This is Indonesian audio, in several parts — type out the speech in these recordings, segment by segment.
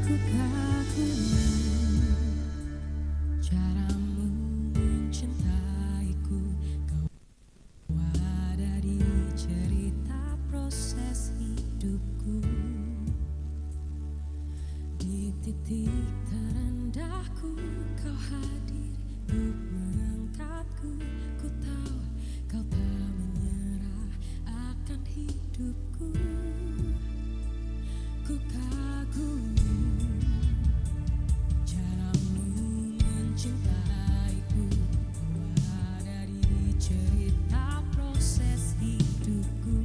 Ku kagumi caramu mencintaiku. Kau ada di cerita proses hidupku. Di titik terendahku kau hadir untuk mengangkatku. Ku tahu kau tak menyerah akan hidupku. Ku kagumi caramu mencintaiku. Kau ada di cerita proses hidupku.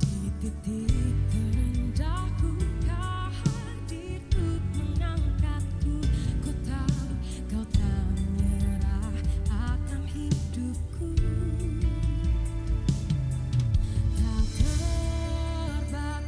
Di titik terendahku kau hadir untuk mengangkatku. Ku tahu kau tak menyerah akan hidupku. Tak terbatas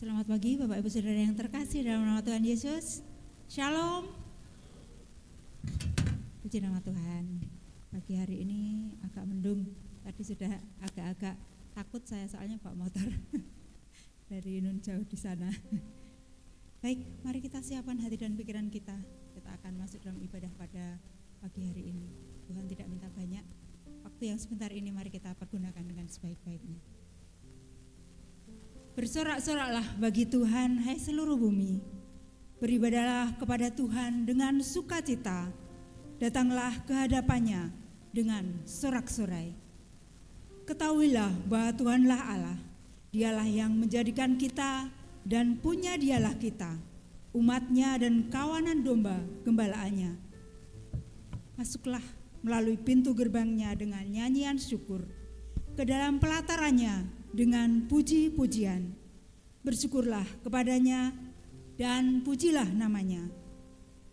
Selamat pagi Bapak Ibu Saudara yang terkasih dalam nama Tuhan Yesus. Shalom. Puji nama Tuhan. Pagi hari ini agak mendung. Tadi sudah agak-agak takut saya soalnya bawa motor dari nun jauh di sana. Baik, mari kita siapkan hati dan pikiran kita. Kita akan masuk dalam ibadah pada pagi hari ini. Tuhan tidak minta banyak. Waktu yang sebentar ini mari kita pergunakan dengan sebaik-baiknya. Bersorak-soraklah bagi Tuhan, hai seluruh bumi. Beribadahlah kepada Tuhan dengan sukacita. Datanglah ke hadapannya dengan sorak-sorai. Ketahuilah bahwa Tuhanlah Allah. Dialah yang menjadikan kita dan punya dialah kita, umatnya dan kawanan domba gembalaannya. Masuklah melalui pintu gerbangnya dengan nyanyian syukur, ke dalam pelatarannya dengan puji-pujian. Bersyukurlah kepadanya dan pujilah namanya.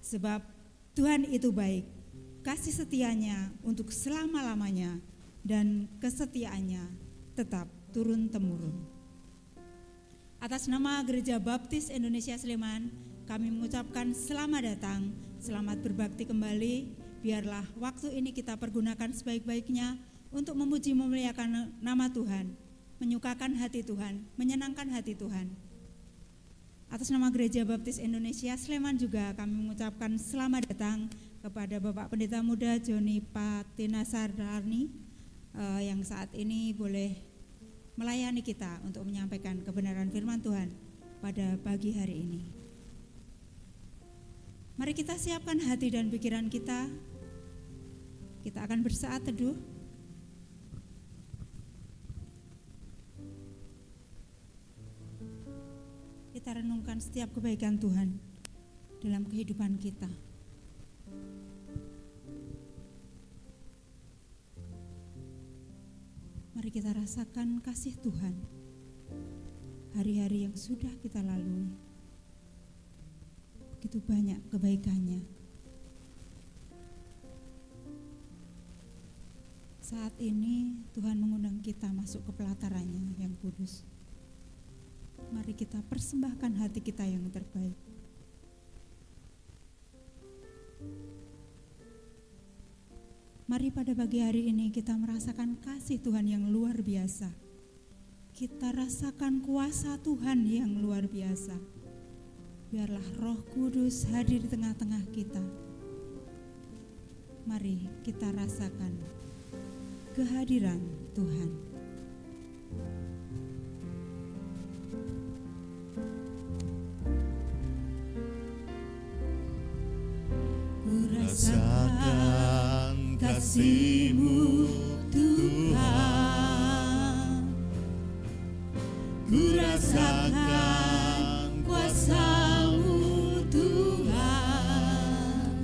Sebab Tuhan itu baik, kasih setianya untuk selama-lamanya dan kesetiaannya tetap turun-temurun. Atas nama Gereja Baptis Indonesia Sleman, kami mengucapkan selamat datang, selamat berbakti kembali. Biarlah waktu ini kita pergunakan sebaik-baiknya untuk memuji memuliakan nama Tuhan, menyukakan hati Tuhan, menyenangkan hati Tuhan. Atas nama Gereja Baptis Indonesia Sleman juga kami mengucapkan selamat datang kepada Bapak Pendeta Muda Joni Patinasarani yang saat ini boleh melayani kita untuk menyampaikan kebenaran firman Tuhan pada pagi hari ini. Mari kita siapkan hati dan pikiran kita. Kita akan bersaat teduh. Kita renungkan setiap kebaikan Tuhan dalam kehidupan kita. Mari kita rasakan kasih Tuhan hari-hari yang sudah kita lalui. Begitu banyak kebaikannya. Saat ini Tuhan mengundang kita masuk ke pelatarannya yang kudus. Mari kita persembahkan hati kita yang terbaik. Mari pada pagi hari ini kita merasakan kasih Tuhan yang luar biasa. Kita rasakan kuasa Tuhan yang luar biasa. Biarlah Roh Kudus hadir di tengah-tengah kita. Mari kita rasakan kehadiran Tuhan. Rasakan kasih-Mu Tuhan, ku rasakan kuasa-Mu Tuhan,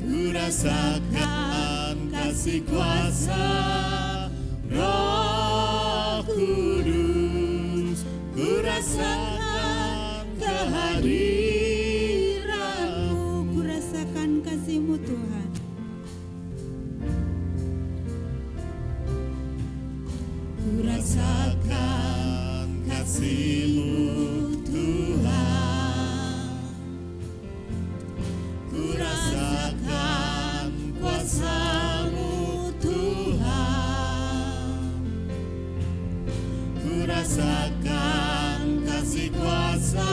ku rasakan kasih kuasa Roh Kudus, ku rasakan kehadiran-Mu, Ku rasakan kasih-Mu Tuhan. ku rasakan kasih-Mu Tuhan, ku rasakan kuasa-Mu Tuhan, ku rasakan kasih kuasa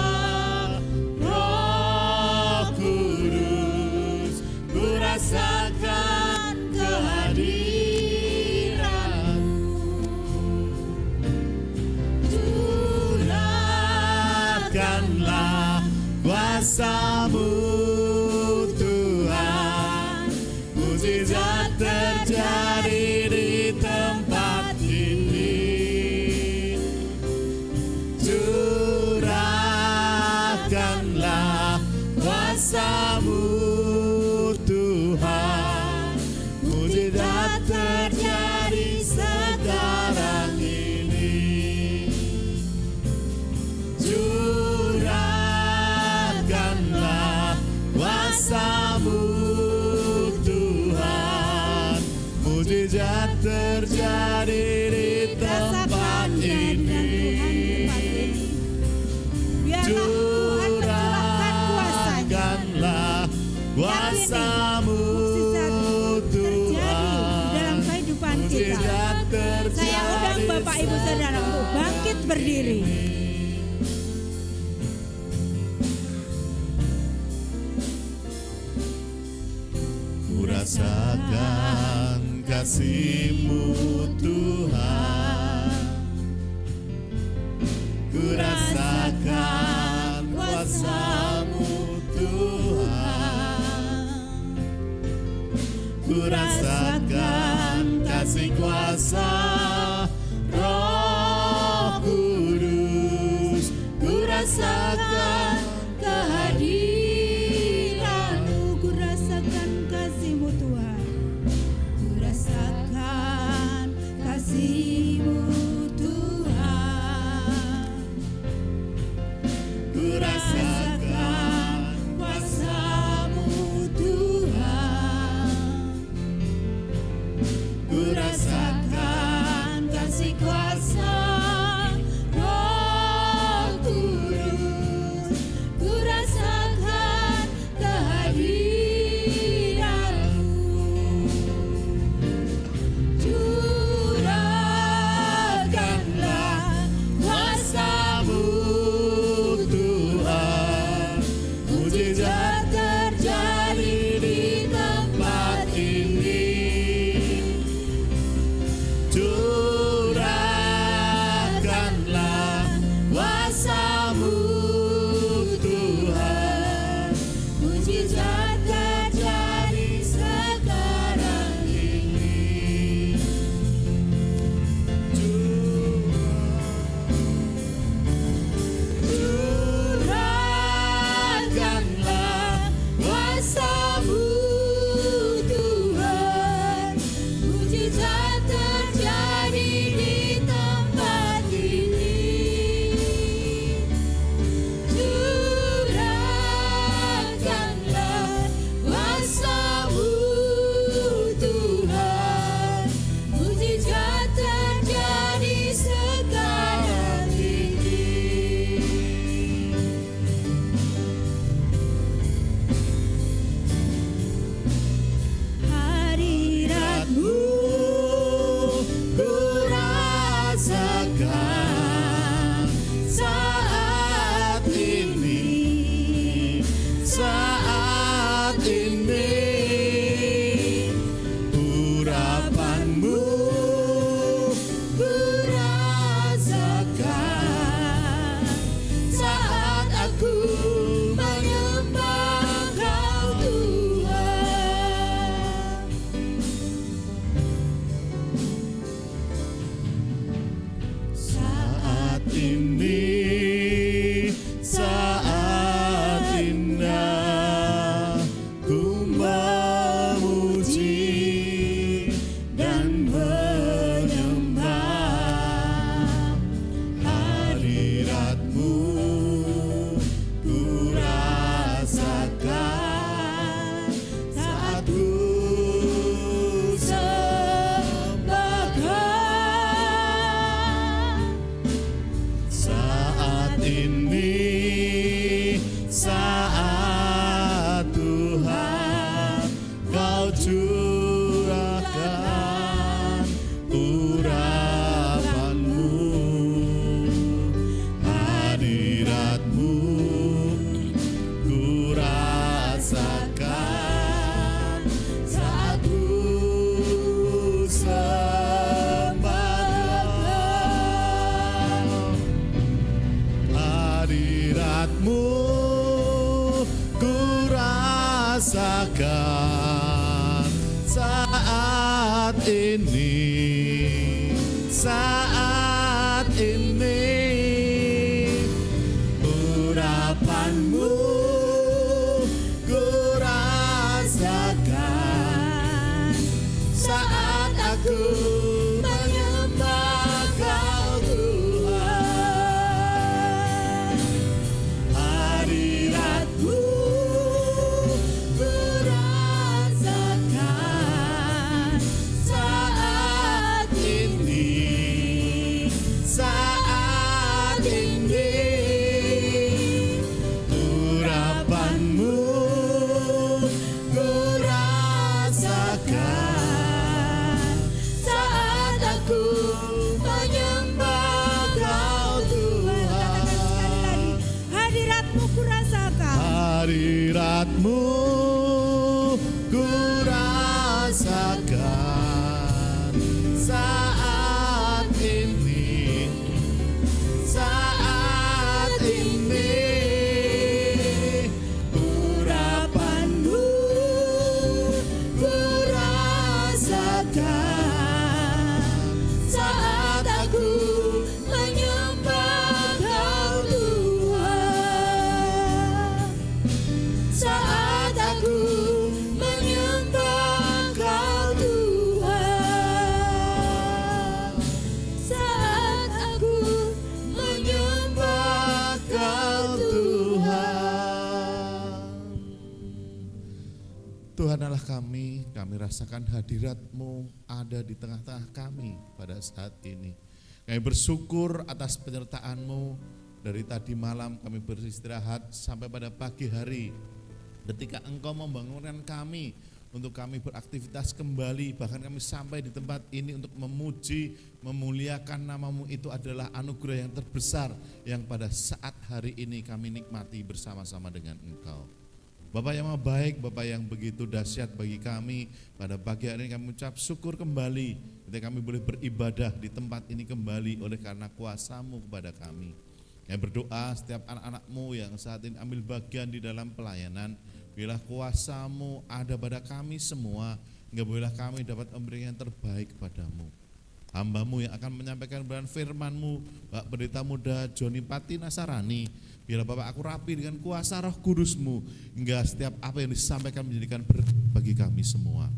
Roh Kudus, ku rasakan kehadiran-Mu. Curahkanlah kuasa-Mu Tuhan, mukjizat terjadi di tempat ini. Curahkanlah kuasa-Mu Tuhan, mukjizat terjadi sekarang ini. Curahkanlah kuasa-Mu Tuhan, mukjizat terjadi di tempat ini. Nyatakanlah kuasa-Mu terjadi dalam kehidupan kita. Saya undang Bapak Ibu Saudara untuk bangkit berdiri. Ku rasakan kasih-Mu Tuhan, ku rasakan kuasa-Mu Tuhan, ku rasakan kasih kuasa Roh Kudus, ku rasakan kehadiran-Mu, ku rasakan kasih-Mu Tuhan, ku rasakan kasih-Mu Tuhan, ku rasakan kuasa-Mu Tuhan, ku rasakan kasih kuasa Roh Kudus, ku rasakan kehadiran-Mu. Curahkanlah kuasa-Mu Tuhan, mujizat terjadi di tempat ini. Curahkanlah kuasa-Mu Tuhan, mujizat terjadi sekarang ini. Curahkanlah kuasa-Mu Tuhan, mujizat terjadi di tempat ini. Curahkanlah kuasa-Mu Tuhan, mujizat terjadi sekarang ini. hadirat-Mu, Ku rasakan saat ini, saat ini. Urapan-Mu ku rasakan saat aku menyembah Kau Tuhan. Saat ini, saat indah, ku memuji dan menyembah. Hadirat-Mu ku rasakan saat ku sembah Kau. Saat ini, saat Tuhan Kau curahkan urapan-Mu, hadirat-Mu ku rasakan saat ku sembah Kau. Hadirat-Mu ku rasakan saat ini, saat ini. Urapan-Mu ku rasakan saat aku menyembah Kau Tuhan. Hadirat-Mu ku rasakan saat ini, ku rasakan saat ini, saat ini. Urapanmu ku rasakan saat aku menyembah Kau Tuhan, saat aku menyembah Kau Tuhan, saat aku menyembah Kau Tuhan. Tuhan Allah kami rasakan hadirat-Mu ada di tengah-tengah kami pada saat ini. Kami bersyukur atas penyertaan-Mu. Dari tadi malam kami beristirahat sampai pada pagi hari. Ketika Engkau membangunkan kami untuk kami beraktivitas kembali, bahkan kami sampai di tempat ini untuk memuji, memuliakan nama-Mu, itu adalah anugerah yang terbesar yang pada saat hari ini kami nikmati bersama-sama dengan Engkau. Bapak yang maha baik, Bapak yang begitu dahsyat bagi kami, pada pagi hari ini kami ucap syukur kembali ketika kami boleh beribadah di tempat ini kembali oleh karena kuasa-Mu kepada kami. Kami berdoa setiap anak-anak-Mu yang saat ini ambil bagian di dalam pelayanan, biarlah kuasa-Mu ada pada kami semua, hingga bolehlah kami dapat memberikan yang terbaik kepada-Mu. Hamba-Mu yang akan menyampaikan firman-Mu, Bapak Pendeta Muda Joni Pati Nasarani, biarlah Bapak aku rapi dengan kuasa Roh Kudus-Mu, hingga setiap apa yang disampaikan menjadikan berkat bagi kami semua.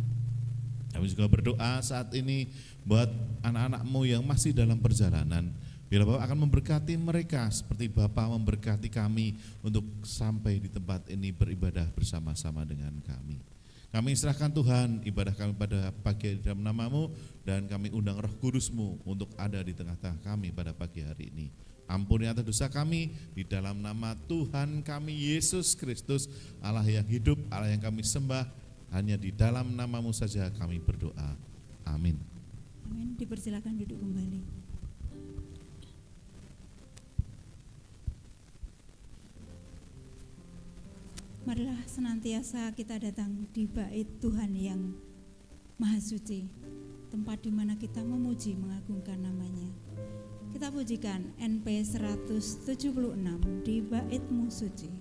Kami juga berdoa saat ini buat anak-anak-Mu yang masih dalam perjalanan, biarlah Bapak akan memberkati mereka seperti Bapak memberkati kami untuk sampai di tempat ini beribadah bersama-sama dengan kami. Kami serahkan Tuhan ibadah kami pada pagi hari dalam nama-Mu, dan kami undang Roh Kudus-Mu untuk ada di tengah-tengah kami pada pagi hari ini. Ampuni atas dosa kami di dalam nama Tuhan kami Yesus Kristus, Allah yang hidup, Allah yang kami sembah. Hanya di dalam nama-Mu saja kami berdoa. Amin. Amin. Dipersilakan duduk kembali. Marilah senantiasa kita datang di bait Tuhan yang Maha Suci, tempat di mana kita memuji mengagungkan namanya. Kita pujikan NP 176 di bait-Mu suci.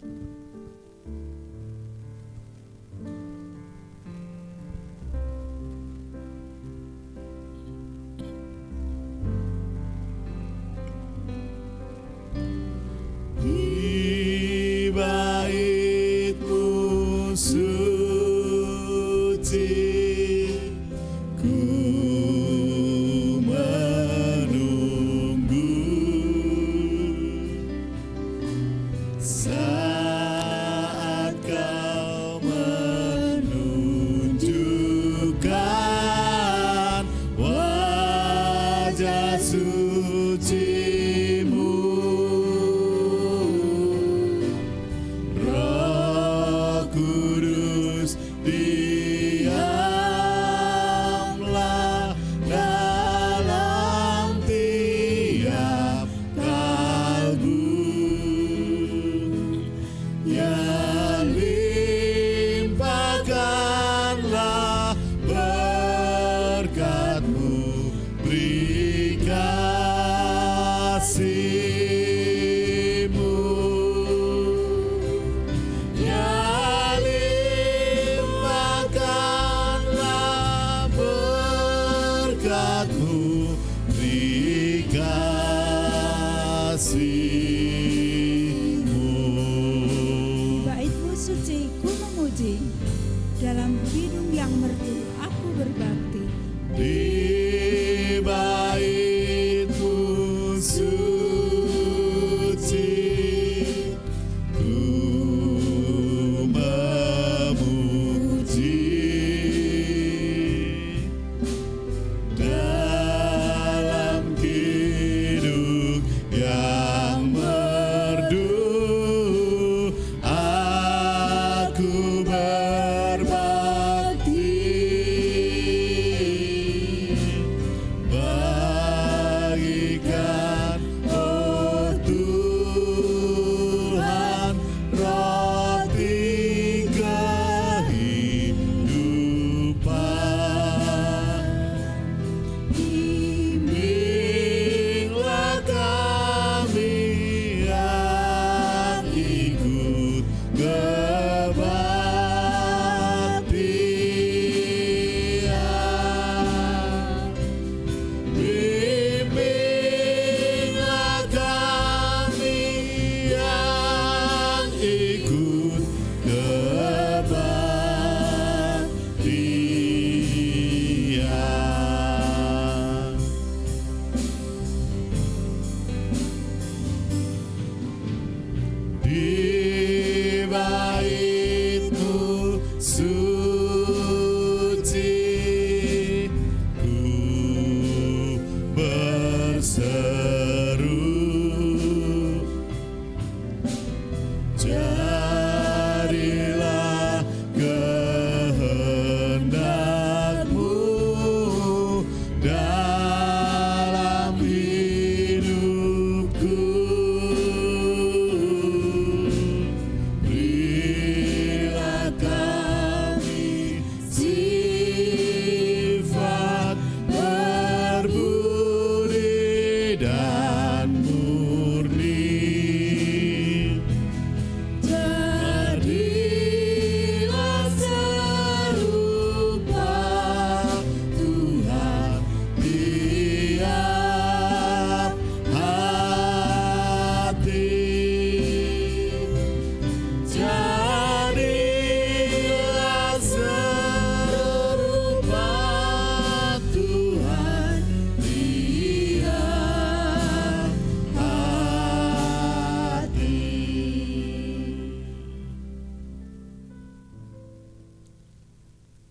Berbakti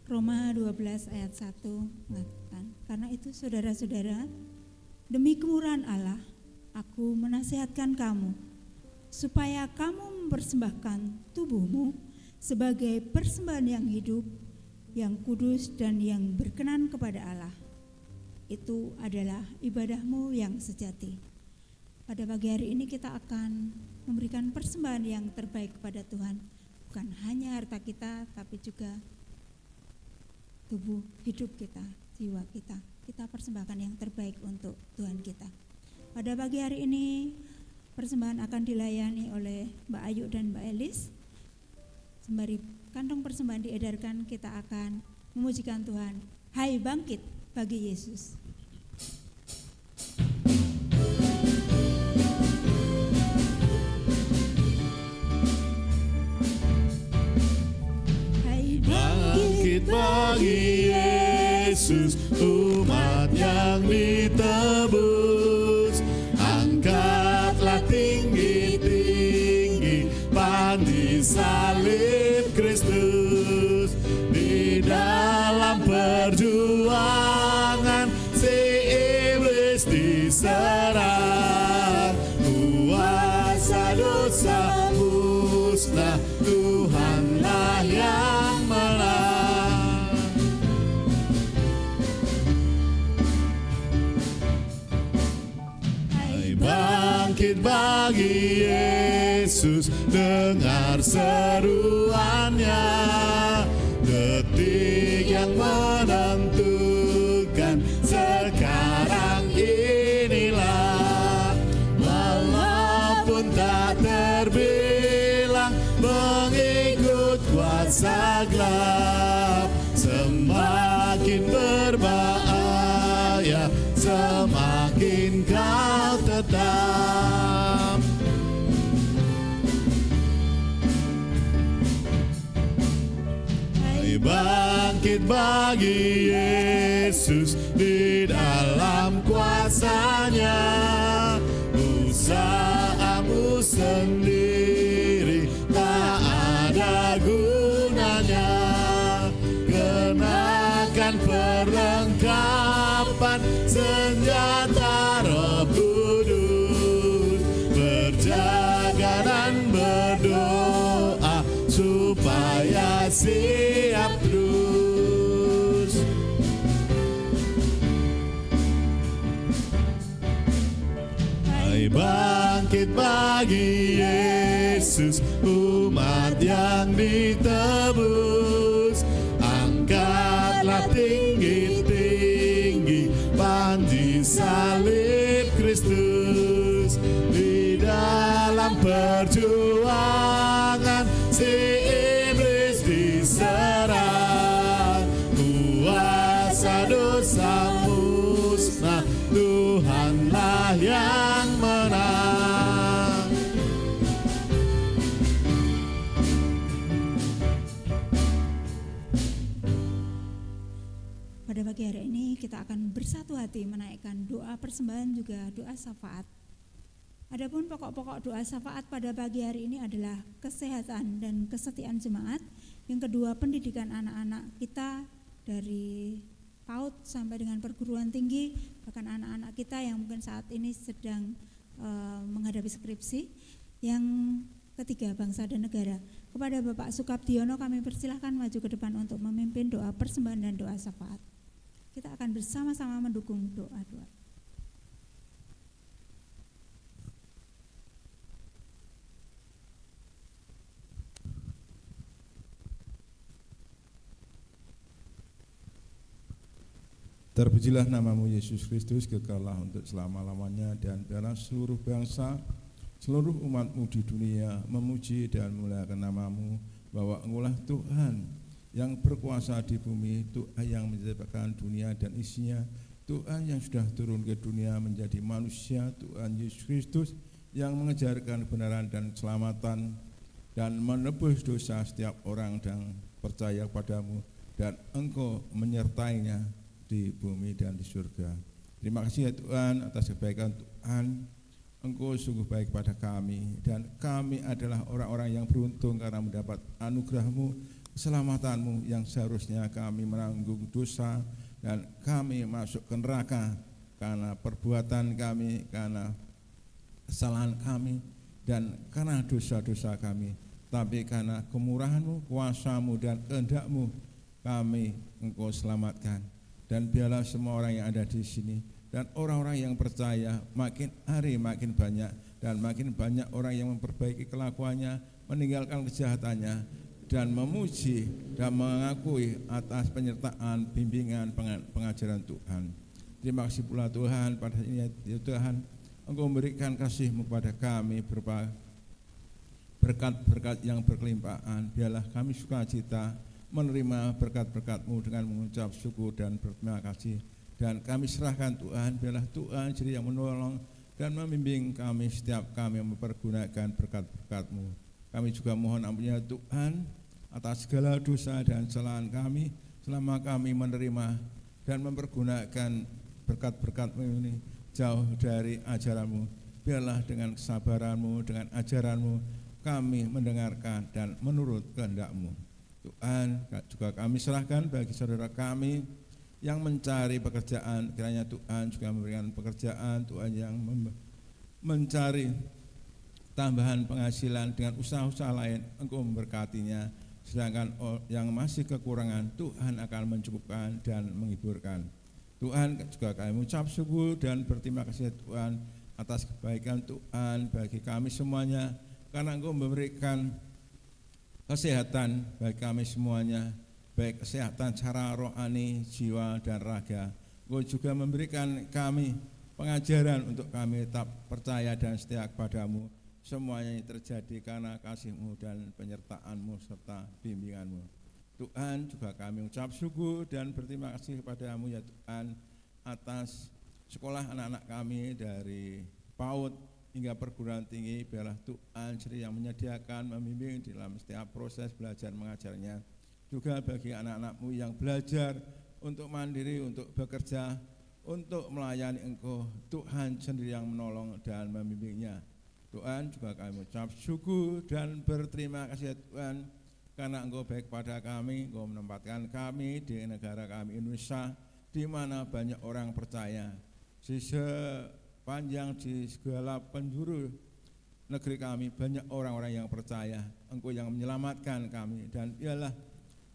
Roma 12 ayat 1 mengatakan, karena itu saudara-saudara, demi kemurahan Allah, aku menasihatkan kamu, supaya kamu mempersembahkan tubuhmu sebagai persembahan yang hidup, yang kudus dan yang berkenan kepada Allah. Itu adalah ibadahmu yang sejati. Pada pagi hari ini kita akan memberikan persembahan yang terbaik kepada Tuhan. Bukan hanya harta kita, tapi juga tubuh, hidup kita, jiwa kita. Kita persembahkan yang terbaik untuk Tuhan kita. Pada pagi hari ini persembahan akan dilayani oleh Mbak Ayu dan Mbak Elis. Sembari kantong persembahan diedarkan, kita akan memujikan Tuhan. Hai bangkit bagi Yesus. Hai Bangkit bagi Yesus, umat yang ditebus. Angkatlah tinggi-tinggi pandi salib Kristus. Di dalam perjuangan si iblis diserang. Kuasa dosa musnah, Tuhanlah yang menang. Hai bangkit bagi Yesus, dengar seruannya. Detik yang menentukan sekarang inilah. Walaupun tak terbilang mengikut kuasa gelap, semakin berbahaya, semakin kau tetap. Hai bangkit bagi Yesus, di dalam kuasa-Nya. Usahamu sendiri tak ada gunanya. Kenakan perlengkapan senjata Roh Kudus, berjaga dan berdoa supaya siap terus. Hai bangkit bagi Yesus, umat yang ditebus. Angkatlah tinggi-tinggi pandi salib Kristus. Di dalam perjuangan si iblis diserang. Kuasa dosa musnah, Tuhanlah yang menang. Pada pagi hari ini kita akan bersatu hati menaikkan doa persembahan juga doa syafaat. Adapun pokok-pokok doa syafaat pada pagi hari ini adalah kesehatan dan kesetiaan jemaat. Yang kedua, pendidikan anak-anak kita dari PAUD sampai dengan perguruan tinggi, bahkan anak-anak kita yang mungkin saat ini sedang menghadapi skripsi. Yang ketiga, bangsa dan negara. Kepada Bapak Sukabdiono kami persilahkan maju ke depan untuk memimpin doa persembahan dan doa syafaat. Kita akan bersama-sama mendukung doa-doa. Terpujilah namamu Yesus Kristus, kekallah untuk selama-lamanya, dan biarlah seluruh bangsa, seluruh umatmu di dunia memuji dan memuliakan namamu, bahwa Engkaulah Tuhan yang berkuasa di bumi, Tuhan yang menciptakan dunia dan isinya, Tuhan yang sudah turun ke dunia menjadi manusia, Tuhan Yesus Kristus yang mengejarkan kebenaran dan keselamatan dan menebus dosa setiap orang yang percaya padamu, dan Engkau menyertainya di bumi dan di surga. Terima kasih ya Tuhan atas kebaikan Tuhan. Engkau sungguh baik pada kami, dan kami adalah orang-orang yang beruntung karena mendapat anugerah-Mu, keselamatan-Mu yang seharusnya kami menanggung dosa dan kami masuk ke neraka karena perbuatan kami, karena kesalahan kami, dan karena dosa-dosa kami. Tapi karena kemurahan-Mu, kuasa-Mu, dan kehendak-Mu, kami Engkau selamatkan. Dan biarlah semua orang yang ada di sini dan orang-orang yang percaya makin hari makin banyak, dan makin banyak orang yang memperbaiki kelakuannya, meninggalkan kejahatannya, dan memuji dan mengakui atas penyertaan, bimbingan, pengajaran Tuhan. Terima kasih pula Tuhan, pada ini ya Tuhan, Engkau memberikan kasih-Mu kepada kami berupa berkat-berkat yang berkelimpahan. Biarlah kami sukacita menerima berkat-berkat-Mu dengan mengucap syukur dan berterima kasih. Dan kami serahkan Tuhan, biarlah Tuhan jadi yang menolong dan membimbing kami setiap kami mempergunakan berkat-berkat-Mu. Kami juga mohon ampunnya Tuhan atas segala dosa dan kesalahan kami selama kami menerima dan mempergunakan berkat-berkat-Mu ini jauh dari ajaran-Mu. Biarlah dengan kesabaran-Mu, dengan ajaran-Mu, kami mendengarkan dan menurut kehendak-Mu. Tuhan, juga kami serahkan bagi saudara kami yang mencari pekerjaan, kiranya Tuhan juga memberikan pekerjaan, Tuhan yang mencari tambahan penghasilan dengan usaha-usaha lain, Engkau memberkatinya, sedangkan yang masih kekurangan, Tuhan akan mencukupkan dan menghiburkan. Tuhan, juga kami mengucap syukur dan berterima kasih Tuhan atas kebaikan Tuhan bagi kami semuanya, karena Engkau memberikan kesehatan bagi kami semuanya, baik kesehatan secara rohani, jiwa, dan raga. Engkau juga memberikan kami pengajaran untuk kami tetap percaya dan setia kepadamu. Semuanya ini terjadi karena kasih-Mu dan penyertaan-Mu serta bimbingan-Mu. Tuhan, juga kami ucap syukur dan berterima kasih kepadamu ya Tuhan atas sekolah anak-anak kami dari PAUD hingga perguruan tinggi. Biarlah Tuhan sendiri yang menyediakan, membimbing dalam setiap proses belajar mengajarnya. Juga bagi anak-anak-Mu yang belajar untuk mandiri, untuk bekerja, untuk melayani Engkau, Tuhan sendiri yang menolong dan membimbingnya. Tuhan, juga kami ucap syukur dan berterima kasih ya Tuhan, karena Engkau baik pada kami, Engkau menempatkan kami di negara kami Indonesia, di mana banyak orang percaya. Di sepanjang di segala penjuru negeri kami banyak orang-orang yang percaya. Engkau yang menyelamatkan kami, dan ialah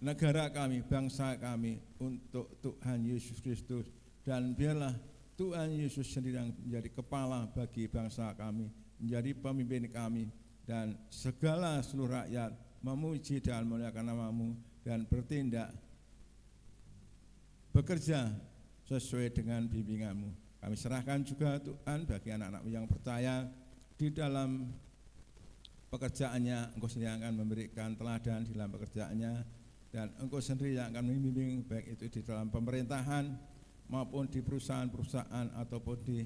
negara kami, bangsa kami untuk Tuhan Yesus Kristus. Dan biarlah Tuhan Yesus sendiri yang menjadi kepala bagi bangsa kami, menjadi pemimpin kami, dan segala seluruh rakyat memuji dan memuliakan nama-Mu dan bertindak bekerja sesuai dengan bimbingan-Mu. Kami serahkan juga Tuhan bagi anak-anak-Mu yang percaya di dalam pekerjaannya. Engkau sendiri akan memberikan teladan di dalam pekerjaannya, dan Engkau sendiri yang akan membimbing, baik itu di dalam pemerintahan maupun di perusahaan-perusahaan ataupun di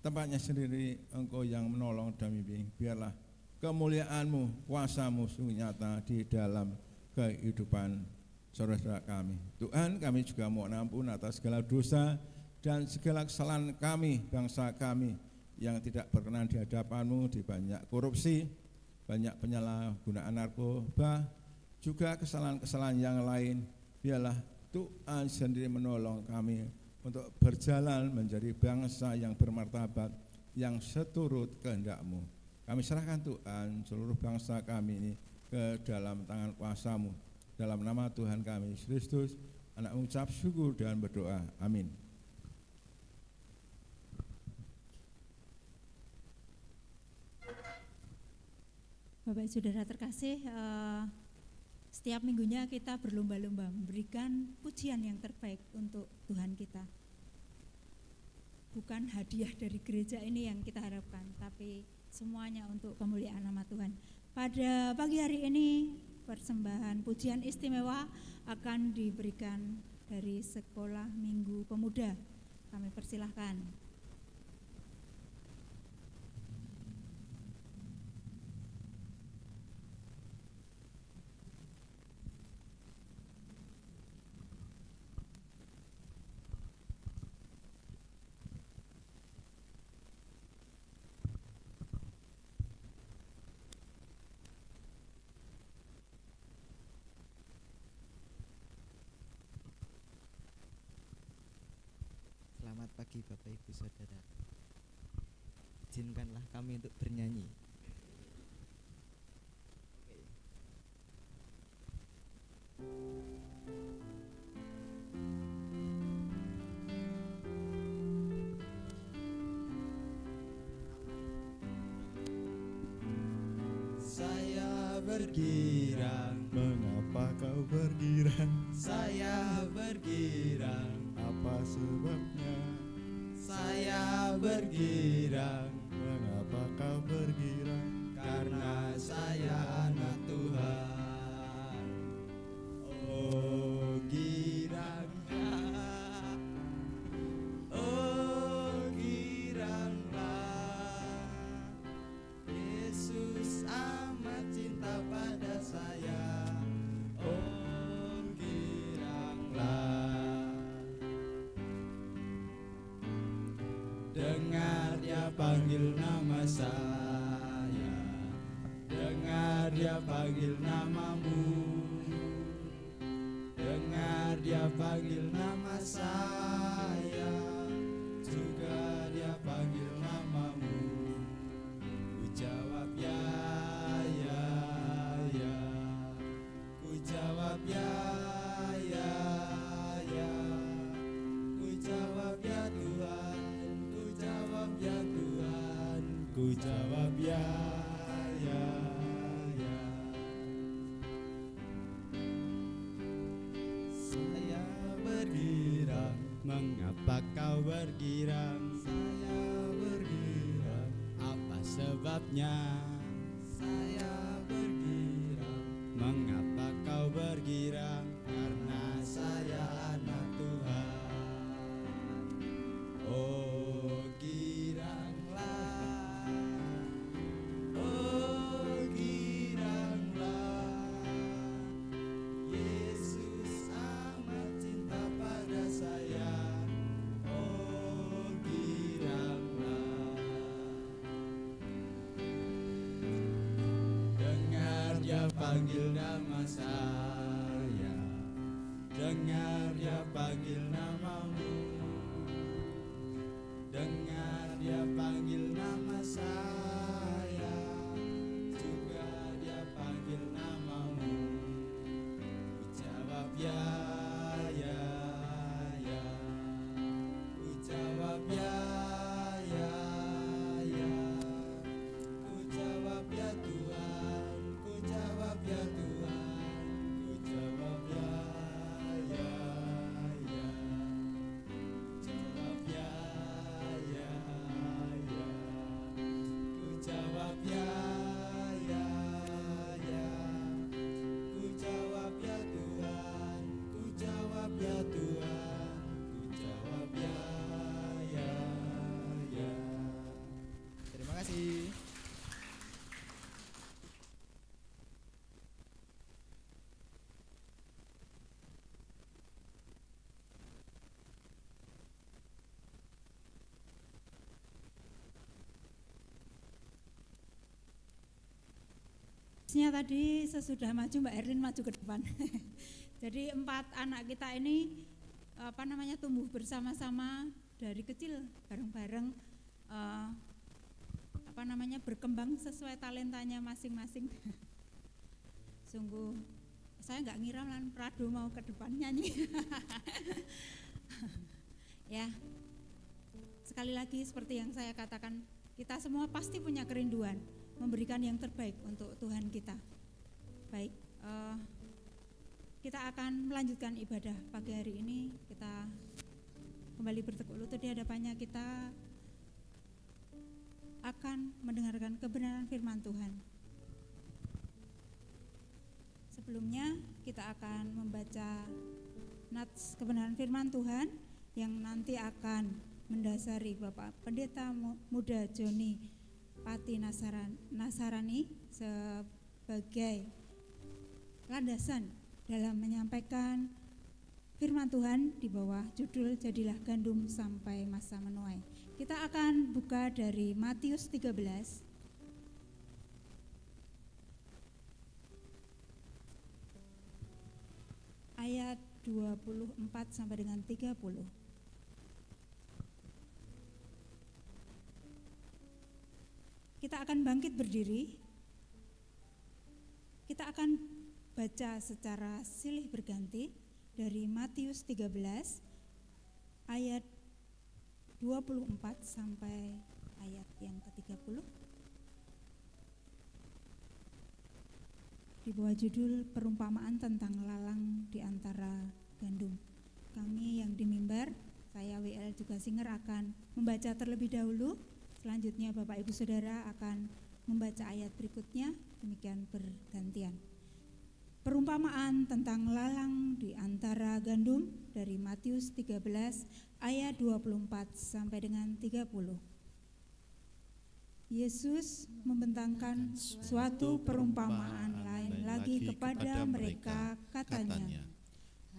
tempatnya sendiri. Engkau yang menolong dan membimbing. Biarlah kemuliaan-Mu, kuasa-Mu sungguh nyata di dalam kehidupan saudara-saudara kami. Tuhan, kami juga mohon ampun atas segala dosa dan segala kesalahan kami, bangsa kami yang tidak berkenan di hadapan-Mu, di banyak korupsi, banyak penyalahgunaan narkoba, juga kesalahan-kesalahan yang lain. Biarlah Tuhan sendiri menolong kami untuk berjalan menjadi bangsa yang bermartabat, yang seturut kehendak-Mu. Kami serahkan Tuhan seluruh bangsa kami ini ke dalam tangan kuasa-Mu. Dalam nama Tuhan kami Yesus Kristus, anak mengucap syukur dan berdoa. Amin. Bapak Saudara terkasih, setiap minggunya kita berlomba-lomba memberikan pujian yang terbaik untuk Tuhan kita. Bukan hadiah dari gereja ini yang kita harapkan, tapi semuanya untuk kemuliaan nama Tuhan. Pada pagi hari ini persembahan pujian istimewa akan diberikan dari Sekolah Minggu Pemuda. Kami persilahkan. pagi Bapak Ibu Saudara. Izinkanlah kami untuk bernyanyi. Saya bergirang, Mengapa kau bergirang? saya bergirang, Apa sebabnya? saya bergirang, Mengapa kau bergirang? karena saya anak Tuhan. Oh giranglah, oh giranglah, Yesus amat cinta pada saya. Oh giranglah, dengar dia panggil nama saya, dengar dia panggil namamu, dengar dia panggil nama saya, juga dia panggil namamu. Ku jawab ya, ya, ya. Ku jawab ya, ya, ya. Ku jawab ya Tuhan, ku jawab ya Tuhan, ku jawab ya, ya, ya. Saya bergirang, mengapa kau bergirang? Saya bergirang, apa sebabnya? Saya bergirang, mengapa kau bergirang? Karena saya anak Tuhan. Oh giranglah, oh giranglah, Yesus amat cinta pada saya. Oh giranglah, dengar dia panggil nama saya, dengar dia panggil namamu, dengar dia panggil nama saya, juga dia panggil namamu. Ku jawab ya, ya, ya. Ku jawab ya, ya, ya. Ku jawab ya Tuhan, ku jawab ya Tuhan, ku jawab ya, ya, ya. Jawab ya, ya, ya. Ku jawab ya, ya, ya. Ku jawab ya Tuhan, ku jawab ya Tuhan, ku jawab ya, ya, ya. Terima kasih. Tadi sesudah maju Mbak Erlin maju ke depan. Jadi 4 anak kita ini tumbuh bersama-sama dari kecil bareng-bareng berkembang sesuai talentanya masing-masing. Sungguh saya nggak ngira Lan Prado mau ke depan nyanyi. Ya, sekali lagi seperti yang saya katakan, kita semua pasti punya kerinduan memberikan yang terbaik untuk Tuhan kita. Baik, kita akan melanjutkan ibadah pagi hari ini. Kita kembali bertekuk lutut di hadapannya. Kita akan mendengarkan kebenaran firman Tuhan. Sebelumnya kita akan membaca nats kebenaran firman Tuhan yang nanti akan mendasari Bapak Pendeta Muda Joni Pati Nasarani sebagai landasan dalam menyampaikan firman Tuhan di bawah judul Jadilah Gandum Sampai Masa Menuai. Kita akan buka dari Matius 13 ayat 24 sampai dengan 30. Kita akan bangkit berdiri. Kita akan baca secara silih berganti dari Matius 13 ayat 24 sampai ayat yang ke-30. Di bawah judul perumpamaan tentang lalang di antara gandum. Kami yang di mimbar, saya WL juga Singer akan membaca terlebih dahulu. Selanjutnya Bapak Ibu Saudara akan membaca ayat berikutnya, demikian bergantian. Perumpamaan tentang lalang di antara gandum dari Matius 13 ayat 24 sampai dengan 30. Yesus membentangkan suatu perumpamaan lain lagi kepada mereka, katanya,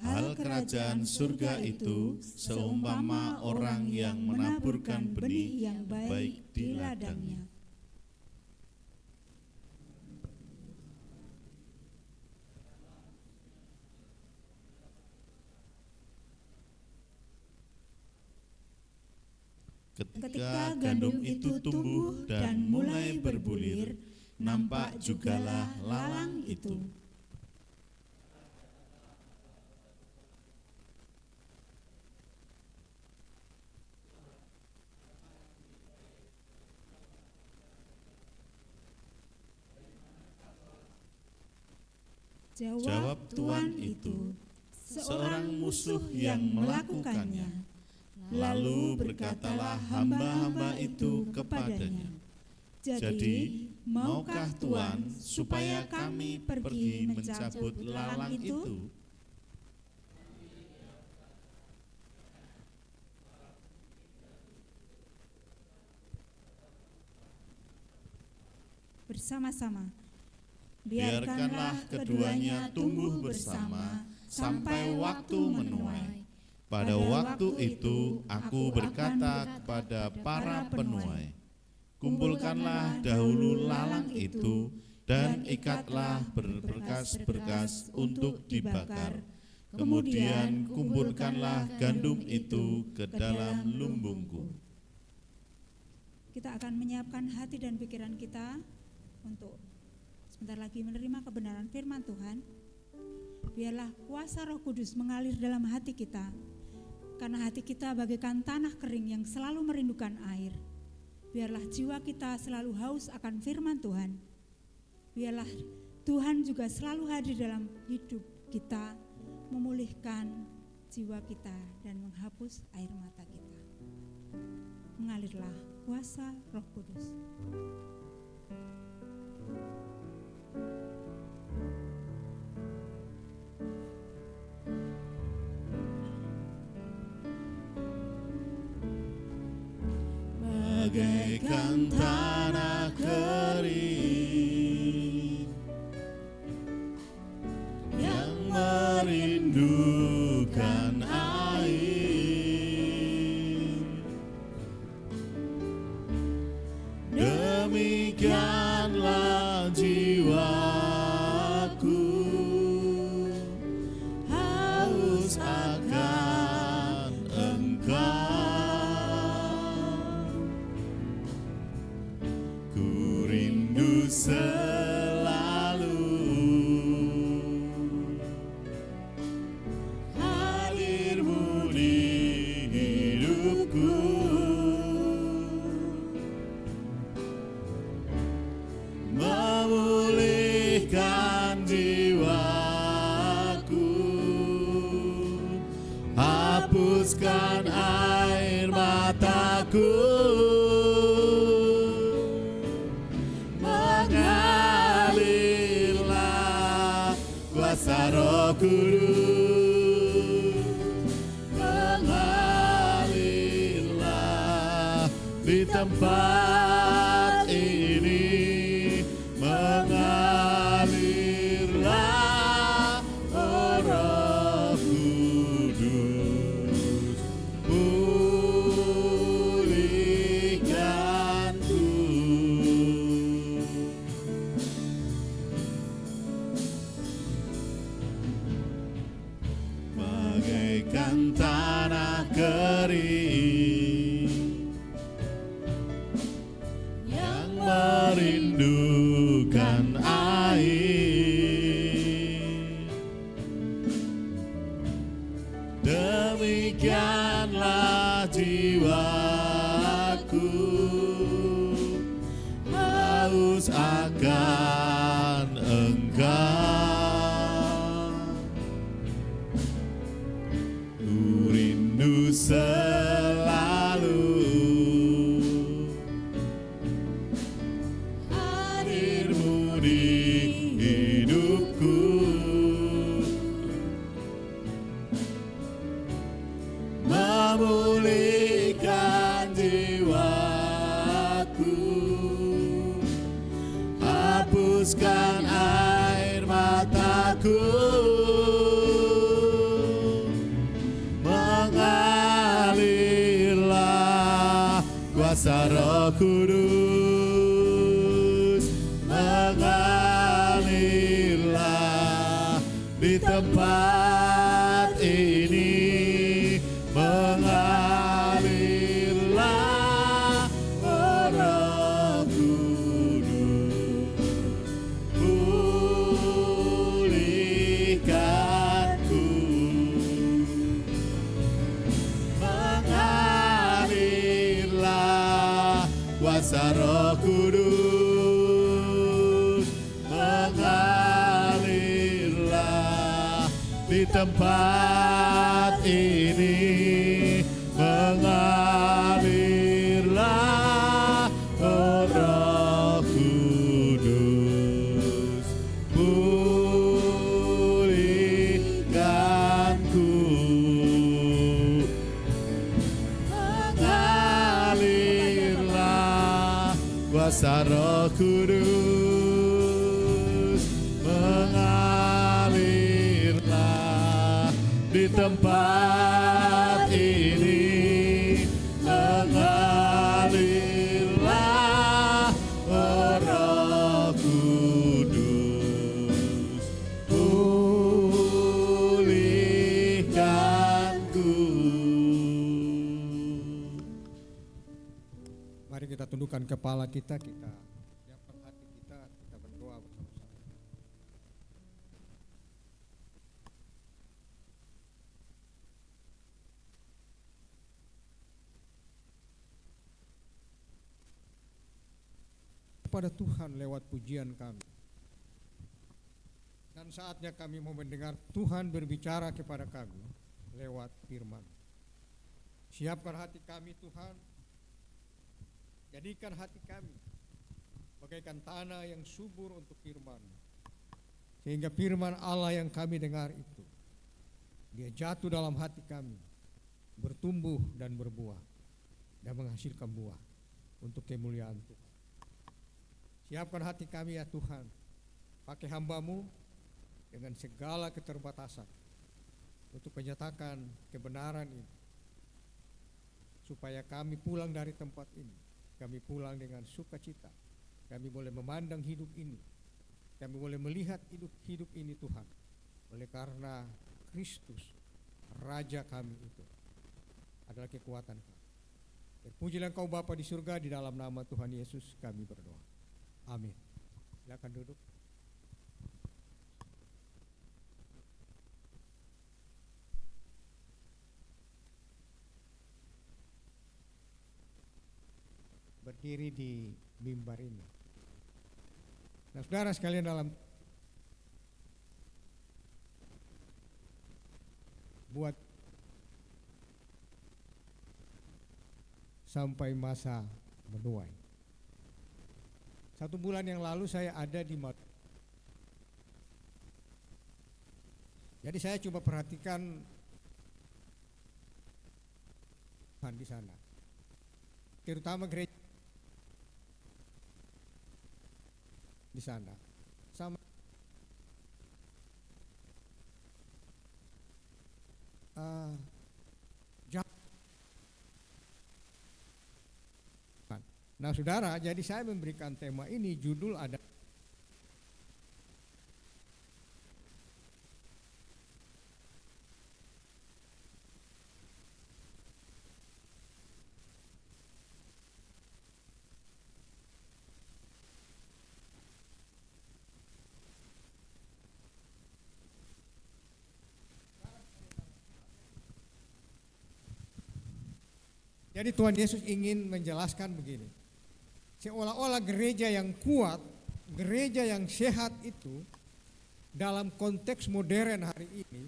hal kerajaan surga itu seumpama orang yang menaburkan benih yang baik di ladangnya. Ketika gandum itu tumbuh dan mulai berbulir, nampak jugalah lalang itu. Jawab Tuhan itu, seorang musuh yang melakukannya. Lalu berkatalah hamba-hamba itu kepadanya, jadi maukah Tuhan supaya kami pergi mencabut lalang itu? Bersama-sama, Biarkanlah keduanya tumbuh bersama sampai waktu menuai. Pada waktu itu aku berkata kepada para penuai, kumpulkanlah dahulu lalang itu dan ikatlah berberkas-berkas untuk dibakar. Kemudian kumpulkanlah gandum itu ke dalam lumbungku. kita akan menyiapkan hati dan pikiran kita untuk sebentar lagi menerima kebenaran firman Tuhan. Biarlah kuasa Roh Kudus mengalir dalam hati kita, karena hati kita bagaikan tanah kering yang selalu merindukan air. Biarlah jiwa kita selalu haus akan firman Tuhan. Biarlah Tuhan juga selalu hadir dalam hidup kita, memulihkan jiwa kita dan menghapus air mata kita. Mengalirlah kuasa Roh Kudus. Bagaikan tanah kering yang merindukan air, demikianlah jiwaku haus akan Engkau. Selalu hadir-Mu di hidupku, memulihkan jiwaku, hapuskan air mataku. Kuasa Roh Kudus, mengalirlah di tempat ini, mengalirlah, oh Roh Kudus, pulihkanku. Bagaikan tanah kering yang Demikianlah jiwaku haus akan Engkau, ku rindu selalu hadirmu di hidupku. Memulihkan jiwaku, hapuskan air mataku, mengalirlah kuasa Roh Kudus, mengalirlah di tempat ini. Mengalirlah Roh Kudus, pulihkanku. Mengalirlah kuasa Roh Kudus, mengalirlah di tempat ini. Mengalirlah Roh Kudus, pulihkanku. Mengalirlah kuasa Roh Kudus, mengalirlah di tempat ini. Mengalirlah Roh Kudus, pulihkanku. Mari kita tundukkan kepala kita siapkan hati kita berdoa bersama-sama. Kepada Tuhan lewat pujian kami. Dan saatnya kami mau mendengar Tuhan berbicara kepada kami lewat firman. Siapkan hati kami Tuhan, jadikan hati kami bagaikan tanah yang subur untuk firman. Sehingga firman Allah yang kami dengar itu, dia jatuh dalam hati kami, bertumbuh dan berbuah, dan menghasilkan buah untuk kemuliaan Tuhan. Siapkan hati kami ya Tuhan, pakai hamba-Mu dengan segala keterbatasan untuk menyatakan kebenaran ini, supaya kami pulang dari tempat ini, kami pulang dengan sukacita, kami boleh memandang hidup ini, kami boleh melihat hidup ini Tuhan, oleh karena Kristus, Raja kami itu adalah kekuatan kami. Terpujilah Engkau Bapa di surga, di dalam nama Tuhan Yesus kami berdoa. Amin. Silakan duduk. Berdiri di mimbar ini. Nah, saudara sekalian, dalam buat sampai masa menuai. 1 bulan yang lalu saya ada di Jadi saya coba perhatikan Tuhan di sana, terutama gereja di sana, sama Nah saudara, jadi saya memberikan tema ini, judul ada Jadi Tuhan Yesus ingin menjelaskan begini. Seolah-olah gereja yang kuat, gereja yang sehat itu dalam konteks modern hari ini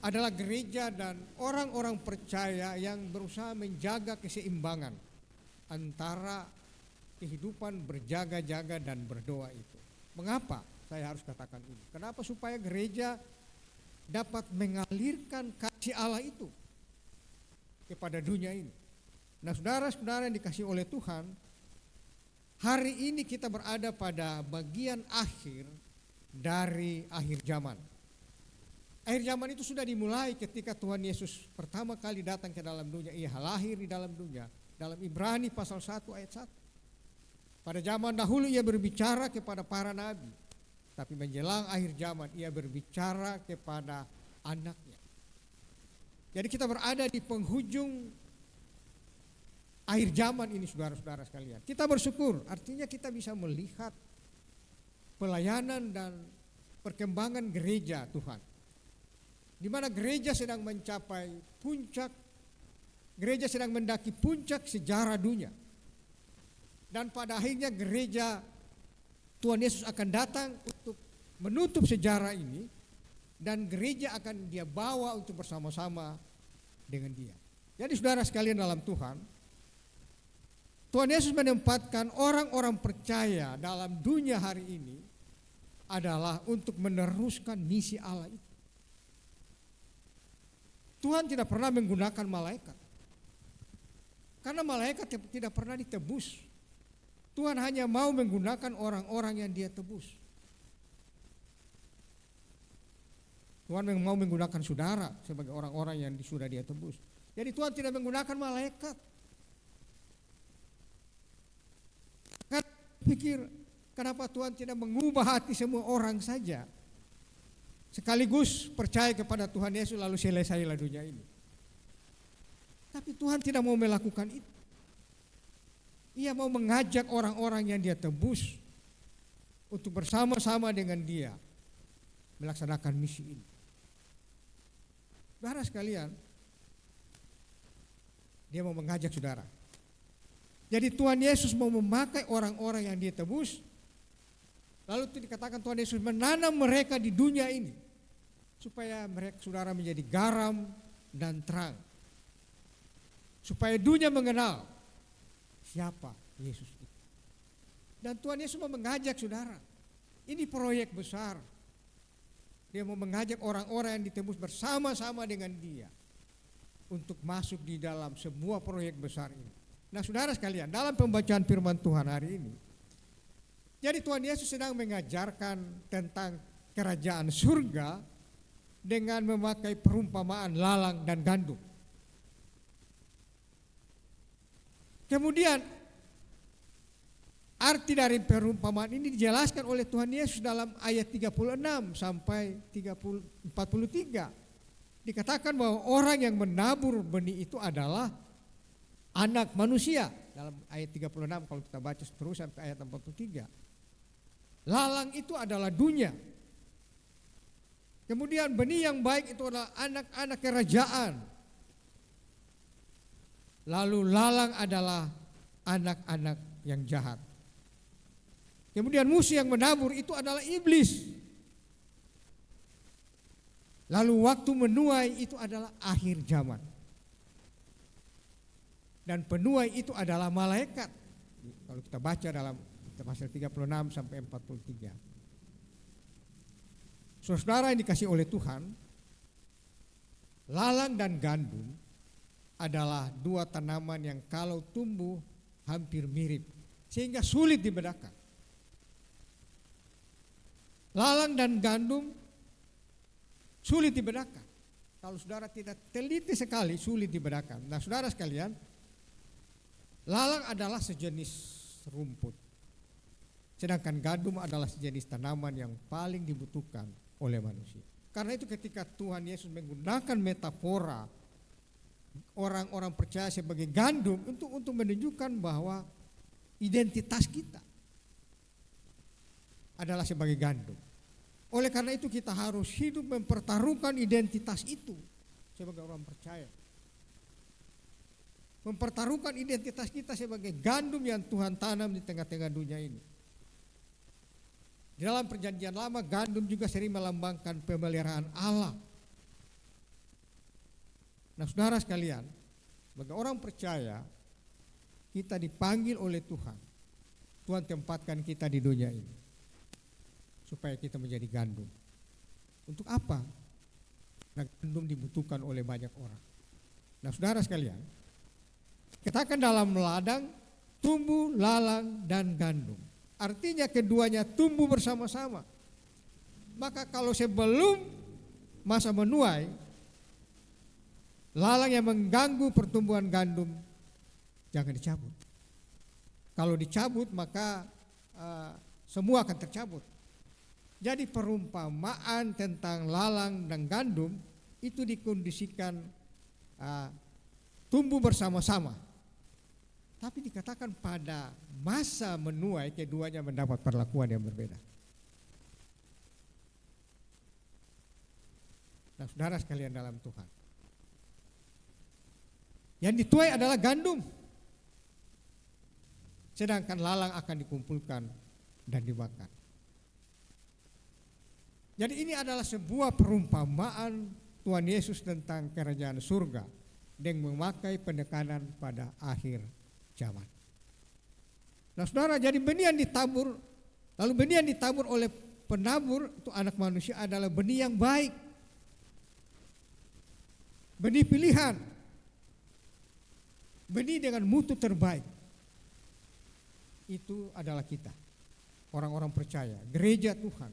adalah gereja dan orang-orang percaya yang berusaha menjaga keseimbangan antara kehidupan berjaga-jaga dan berdoa itu. Mengapa saya harus katakan ini? Kenapa? Supaya gereja dapat mengalirkan kasih Allah itu kepada dunia ini. Nah, saudara-saudara yang dikasihi oleh Tuhan, hari ini kita berada pada bagian akhir dari akhir zaman. Akhir zaman itu sudah dimulai ketika Tuhan Yesus pertama kali datang ke dalam dunia. Ia lahir di dalam dunia. Dalam Ibrani pasal 1 ayat 1. Pada zaman dahulu ia berbicara kepada para nabi. Tapi menjelang akhir zaman ia berbicara kepada anaknya. Jadi kita berada di penghujung akhir zaman ini, saudara-saudara sekalian. Kita bersyukur, artinya kita bisa melihat pelayanan dan perkembangan gereja Tuhan. Di mana gereja sedang mencapai puncak, gereja sedang mendaki puncak sejarah dunia. Dan pada akhirnya gereja Tuhan Yesus akan datang untuk menutup sejarah ini, dan gereja akan dia bawa untuk bersama-sama dengan dia. Jadi saudara sekalian dalam Tuhan, Tuhan Yesus menempatkan orang-orang percaya dalam dunia hari ini adalah untuk meneruskan misi Allah itu. Tuhan tidak pernah menggunakan malaikat, karena malaikat tidak pernah ditebus. Tuhan hanya mau menggunakan orang-orang yang dia tebus. Tuhan mau menggunakan saudara sebagai orang-orang yang sudah dia tebus. Jadi Tuhan tidak menggunakan malaikat. Karena pikir, kenapa Tuhan tidak mengubah hati semua orang saja, sekaligus percaya kepada Tuhan Yesus lalu selesailah dunia ini. Tapi Tuhan tidak mau melakukan itu. Ia mau mengajak orang-orang yang dia tebus untuk bersama-sama dengan dia melaksanakan misi ini. Saudara sekalian, dia mau mengajak saudara. Jadi Tuhan Yesus mau memakai orang-orang yang dia tebus, lalu itu dikatakan Tuhan Yesus menanam mereka di dunia ini supaya mereka saudara menjadi garam dan terang, supaya dunia mengenal siapa Yesus itu. Dan Tuhan Yesus mau mengajak saudara. Ini proyek besar. Dia mau mengajak orang-orang yang ditebus bersama-sama dengan dia untuk masuk di dalam sebuah proyek besar ini. Nah saudara sekalian, dalam pembacaan firman Tuhan hari ini, jadi Tuhan Yesus sedang mengajarkan tentang kerajaan surga dengan memakai perumpamaan lalang dan gandum. Kemudian arti dari perumpamaan ini dijelaskan oleh Tuhan Yesus dalam ayat 36 sampai 43. Dikatakan bahwa orang yang menabur benih itu adalah anak manusia. Dalam ayat 36 kalau kita baca terus sampai ayat 43. Lalang itu adalah dunia. Kemudian benih yang baik itu adalah anak-anak kerajaan. Lalu lalang adalah anak-anak yang jahat. Kemudian musuh yang menabur itu adalah iblis. Lalu waktu menuai itu adalah akhir zaman. Dan penuai itu adalah malaikat. Kalau kita baca dalam pasal 36 sampai 43. Saudara yang dikasih oleh Tuhan, lalang dan gandum adalah dua tanaman yang kalau tumbuh hampir mirip, sehingga sulit dibedakan. Lalang dan gandum sulit dibedakan. Kalau saudara tidak teliti sekali, sulit dibedakan. Nah saudara sekalian, lalang adalah sejenis rumput, sedangkan gandum adalah sejenis tanaman yang paling dibutuhkan oleh manusia. Karena itu ketika Tuhan Yesus menggunakan metafora orang-orang percaya sebagai gandum untuk menunjukkan bahwa identitas kita adalah sebagai gandum. Oleh karena itu kita harus hidup mempertaruhkan identitas itu sebagai orang percaya. mempertaruhkan identitas kita sebagai gandum yang Tuhan tanam di tengah-tengah dunia ini. Di dalam perjanjian lama, gandum juga sering melambangkan pemeliharaan Allah. Nah, saudara sekalian, sebagai orang percaya, kita dipanggil oleh Tuhan. Tuhan tempatkan kita di dunia ini supaya kita menjadi gandum. Untuk apa? Nah, gandum dibutuhkan oleh banyak orang. Nah, saudara sekalian, katakan dalam ladang tumbuh lalang dan gandum. Artinya keduanya tumbuh bersama-sama. Maka kalau sebelum masa menuai, lalang yang mengganggu pertumbuhan gandum jangan dicabut. Kalau dicabut maka semua akan tercabut. Jadi perumpamaan tentang lalang dan gandum itu dikondisikan tumbuh bersama-sama. Tapi dikatakan pada masa menuai keduanya mendapat perlakuan yang berbeda. Nah, saudara sekalian dalam Tuhan, yang dituai adalah gandum, sedangkan lalang akan dikumpulkan dan dibakar. Jadi ini adalah sebuah perumpamaan Tuhan Yesus tentang kerajaan surga dengan memakai penekanan pada akhir zaman. Nah, saudara, jadi benih yang ditabur, lalu benih yang ditabur oleh penabur itu anak manusia adalah benih yang baik, benih pilihan, benih dengan mutu terbaik. Itu adalah kita, orang-orang percaya, gereja Tuhan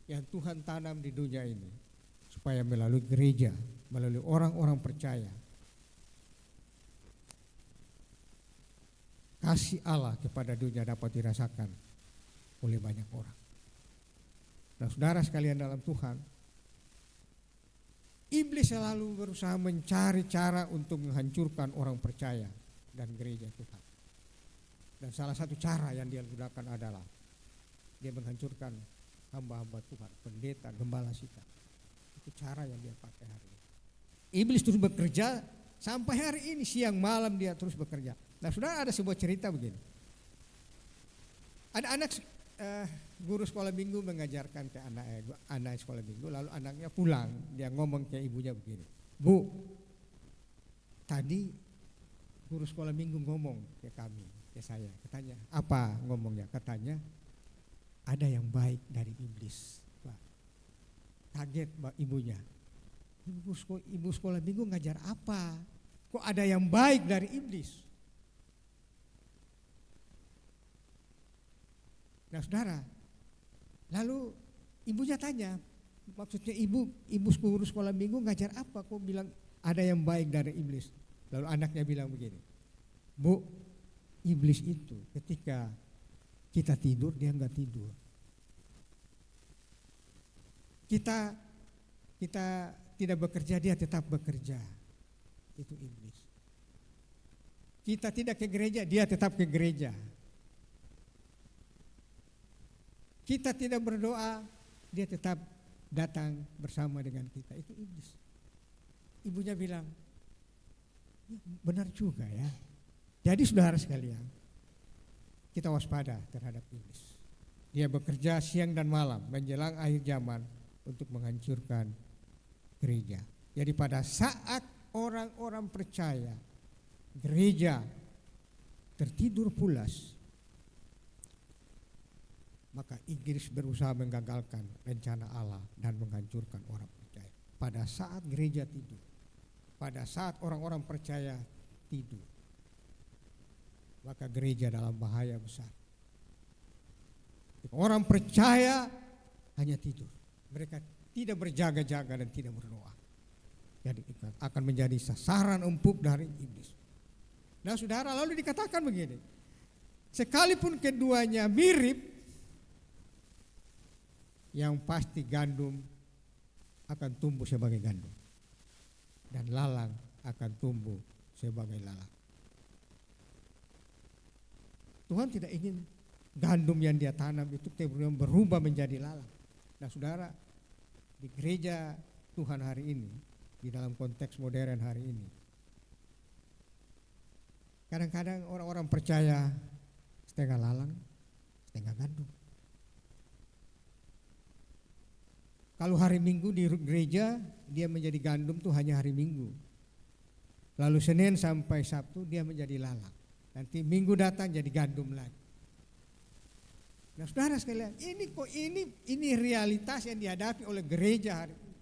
yang Tuhan tanam di dunia ini, supaya melalui gereja, melalui orang-orang percaya, kasih Allah kepada dunia dapat dirasakan oleh banyak orang. Nah, saudara sekalian dalam Tuhan, iblis selalu berusaha mencari cara untuk menghancurkan orang percaya dan gereja Tuhan. Dan salah satu cara yang dia gunakan adalah dia menghancurkan hamba-hamba Tuhan, pendeta, gembala kita. Itu cara yang dia pakai hari ini. Iblis terus bekerja sampai hari ini, siang malam dia terus bekerja. Nah, sudah ada sebuah cerita begini. Ada anak guru sekolah minggu mengajarkan ke anak sekolah minggu, lalu anaknya pulang, dia ngomong ke ibunya begini, "Bu, tadi guru sekolah minggu ngomong ke kami, ke saya, katanya, apa ngomongnya? Katanya ada yang baik dari iblis." Kaget ibunya. Ibu sekolah minggu ngajar apa? Kok ada yang baik dari iblis? Nah, saudara, lalu ibunya tanya, maksudnya ibu guru sekolah minggu ngajar apa? Kok bilang ada yang baik dari iblis? Lalu anaknya bilang begini, "Bu, iblis itu ketika kita tidur dia enggak tidur. Kita tidak bekerja, dia tetap bekerja. Itu iblis. Kita tidak ke gereja, dia tetap ke gereja. Kita tidak berdoa, dia tetap datang bersama dengan kita. Itu iblis." Ibunya bilang, "Ya, benar juga ya." Jadi saudara sekalian, kita waspada terhadap iblis. Dia bekerja siang dan malam menjelang akhir zaman untuk menghancurkan gereja. Jadi pada saat orang-orang percaya, gereja tertidur pulas, maka iblis berusaha menggagalkan rencana Allah dan menghancurkan orang percaya. Pada saat gereja tidur, pada saat orang-orang percaya tidur, maka gereja dalam bahaya besar. Orang percaya hanya tidur. Mereka tidak berjaga-jaga dan tidak berdoa. Jadi akan menjadi sasaran empuk dari iblis. Nah, saudara, lalu dikatakan begini, sekalipun keduanya mirip, yang pasti gandum akan tumbuh sebagai gandum dan lalang akan tumbuh sebagai lalang. Tuhan tidak ingin gandum yang dia tanam itu kemudian berubah menjadi lalang. Nah, saudara, di gereja Tuhan hari ini, di dalam konteks modern hari ini, Kadang-kadang orang-orang percaya setengah lalang, setengah gandum. Kalau hari Minggu di gereja, dia menjadi gandum tuh hanya hari Minggu. Lalu Senin sampai Sabtu dia menjadi lalang. Nanti Minggu datang jadi gandum lagi. Nah, saudara sekalian, ini realitas yang dihadapi oleh gereja hari ini.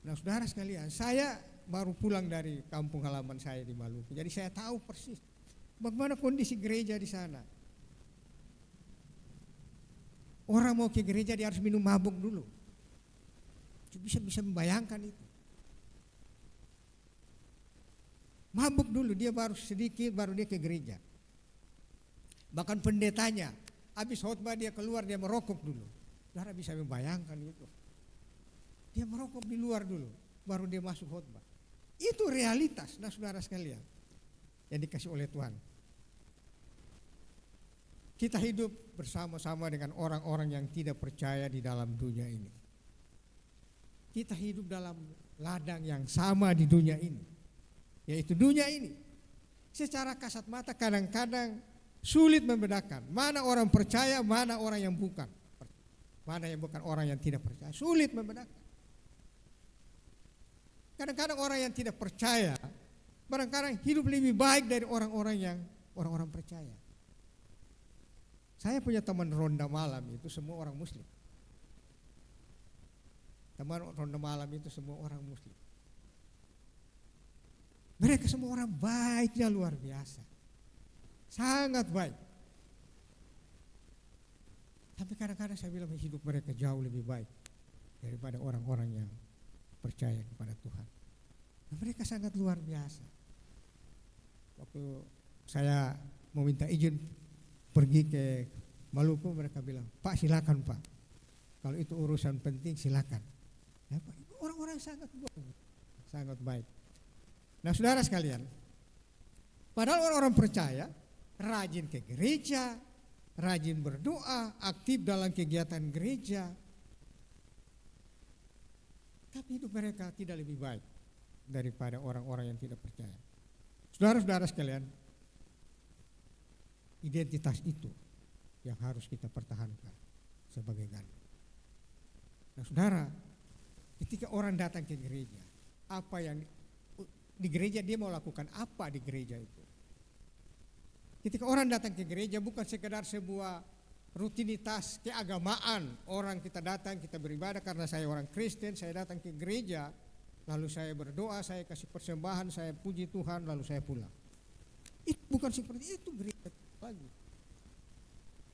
Nah, saudara sekalian, saya baru pulang dari kampung halaman saya di Maluku. Jadi saya tahu persis bagaimana kondisi gereja di sana. Orang mau ke gereja dia harus minum mabuk dulu. Bisa membayangkan itu. Mabuk dulu, dia baru sedikit baru dia ke gereja. Bahkan pendetanya habis khotbah dia keluar, dia merokok dulu. Saudara bisa membayangkan itu. Dia merokok di luar dulu, baru dia masuk khotbah. Itu realitas, nah saudara sekalian, yang dikasih oleh Tuhan. Kita hidup bersama-sama dengan orang-orang yang tidak percaya di dalam dunia ini. Kita hidup dalam ladang yang sama di dunia ini, yaitu dunia ini. Secara kasat mata kadang-kadang sulit membedakan mana orang percaya, mana orang yang bukan. Mana yang bukan orang yang tidak percaya, sulit membedakan. Kadang-kadang orang yang tidak percaya barangkali hidup lebih baik dari orang-orang percaya. Saya punya teman ronda malam itu semua orang Muslim. Teman ronda malam itu semua orang Muslim. Mereka semua orang baiknya luar biasa. Sangat baik. Tapi kadang-kadang saya bilang hidup mereka jauh lebih baik daripada orang-orang yang percaya kepada Tuhan. Nah, mereka sangat luar biasa. Waktu saya mau minta izin pergi ke Maluku, mereka bilang, Pak silakan Pak. Kalau itu urusan penting silakan. Ya, Pak, orang-orang sangat baik. Nah saudara sekalian, padahal orang-orang percaya, rajin ke gereja, rajin berdoa, aktif dalam kegiatan gereja. Tapi hidup mereka tidak lebih baik daripada orang-orang yang tidak percaya. Saudara-saudara sekalian, identitas itu yang harus kita pertahankan sebagai gandum. Nah saudara, ketika orang datang ke gereja, apa yang di gereja dia mau lakukan apa di gereja itu? Ketika orang datang ke gereja bukan sekedar sebuah rutinitas keagamaan, orang kita datang, kita beribadah karena saya orang Kristen, saya datang ke gereja, lalu saya berdoa, saya kasih persembahan, saya puji Tuhan, lalu saya pulang. Itu bukan seperti itu gereja lagi.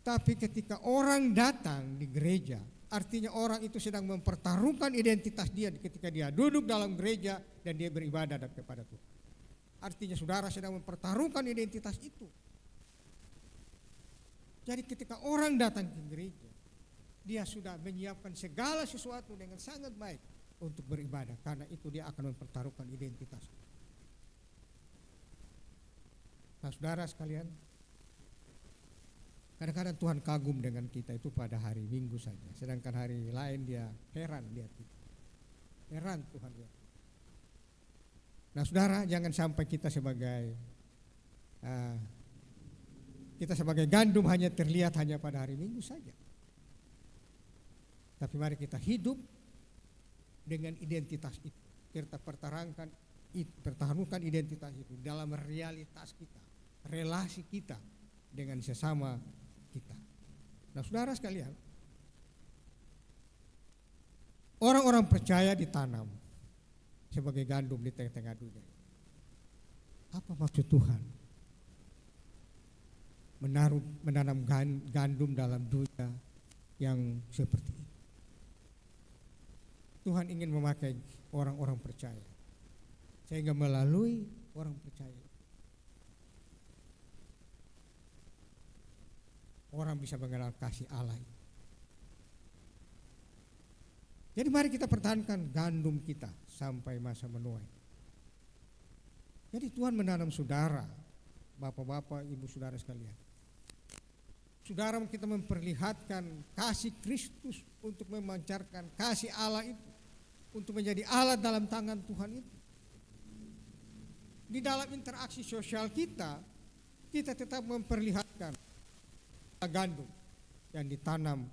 Tapi ketika orang datang di gereja, artinya orang itu sedang mempertaruhkan identitas dia ketika dia duduk dalam gereja dan dia beribadah kepada Tuhan. Artinya saudara sedang mempertaruhkan identitas itu. Jadi ketika orang datang ke gereja, dia sudah menyiapkan segala sesuatu dengan sangat baik untuk beribadah, karena itu dia akan mempertaruhkan identitas. Nah saudara sekalian, kadang-kadang Tuhan kagum dengan kita itu pada hari Minggu saja, sedangkan hari lain dia heran lihat kita. Heran Tuhan lihat. Nah saudara, jangan sampai kita sebagai gandum hanya terlihat hanya pada hari Minggu saja. Tapi mari kita hidup dengan identitas itu. Kita pertahankan identitas itu dalam realitas kita, relasi kita dengan sesama kita. Nah saudara sekalian, orang-orang percaya ditanam sebagai gandum di tengah-tengah dunia. Apa maksud Tuhan menanam gandum dalam dunia yang seperti ini? Tuhan ingin memakai orang-orang percaya, sehingga melalui orang percaya orang bisa mengenal kasih Allah. Jadi mari kita pertahankan gandum kita sampai masa menuai. Jadi Tuhan menanam saudara, bapak-bapak, ibu saudara sekalian. Saudara, kita memperlihatkan kasih Kristus untuk memancarkan kasih Allah itu, untuk menjadi alat dalam tangan Tuhan itu. di dalam interaksi sosial kita, kita tetap memperlihatkan gandum yang ditanam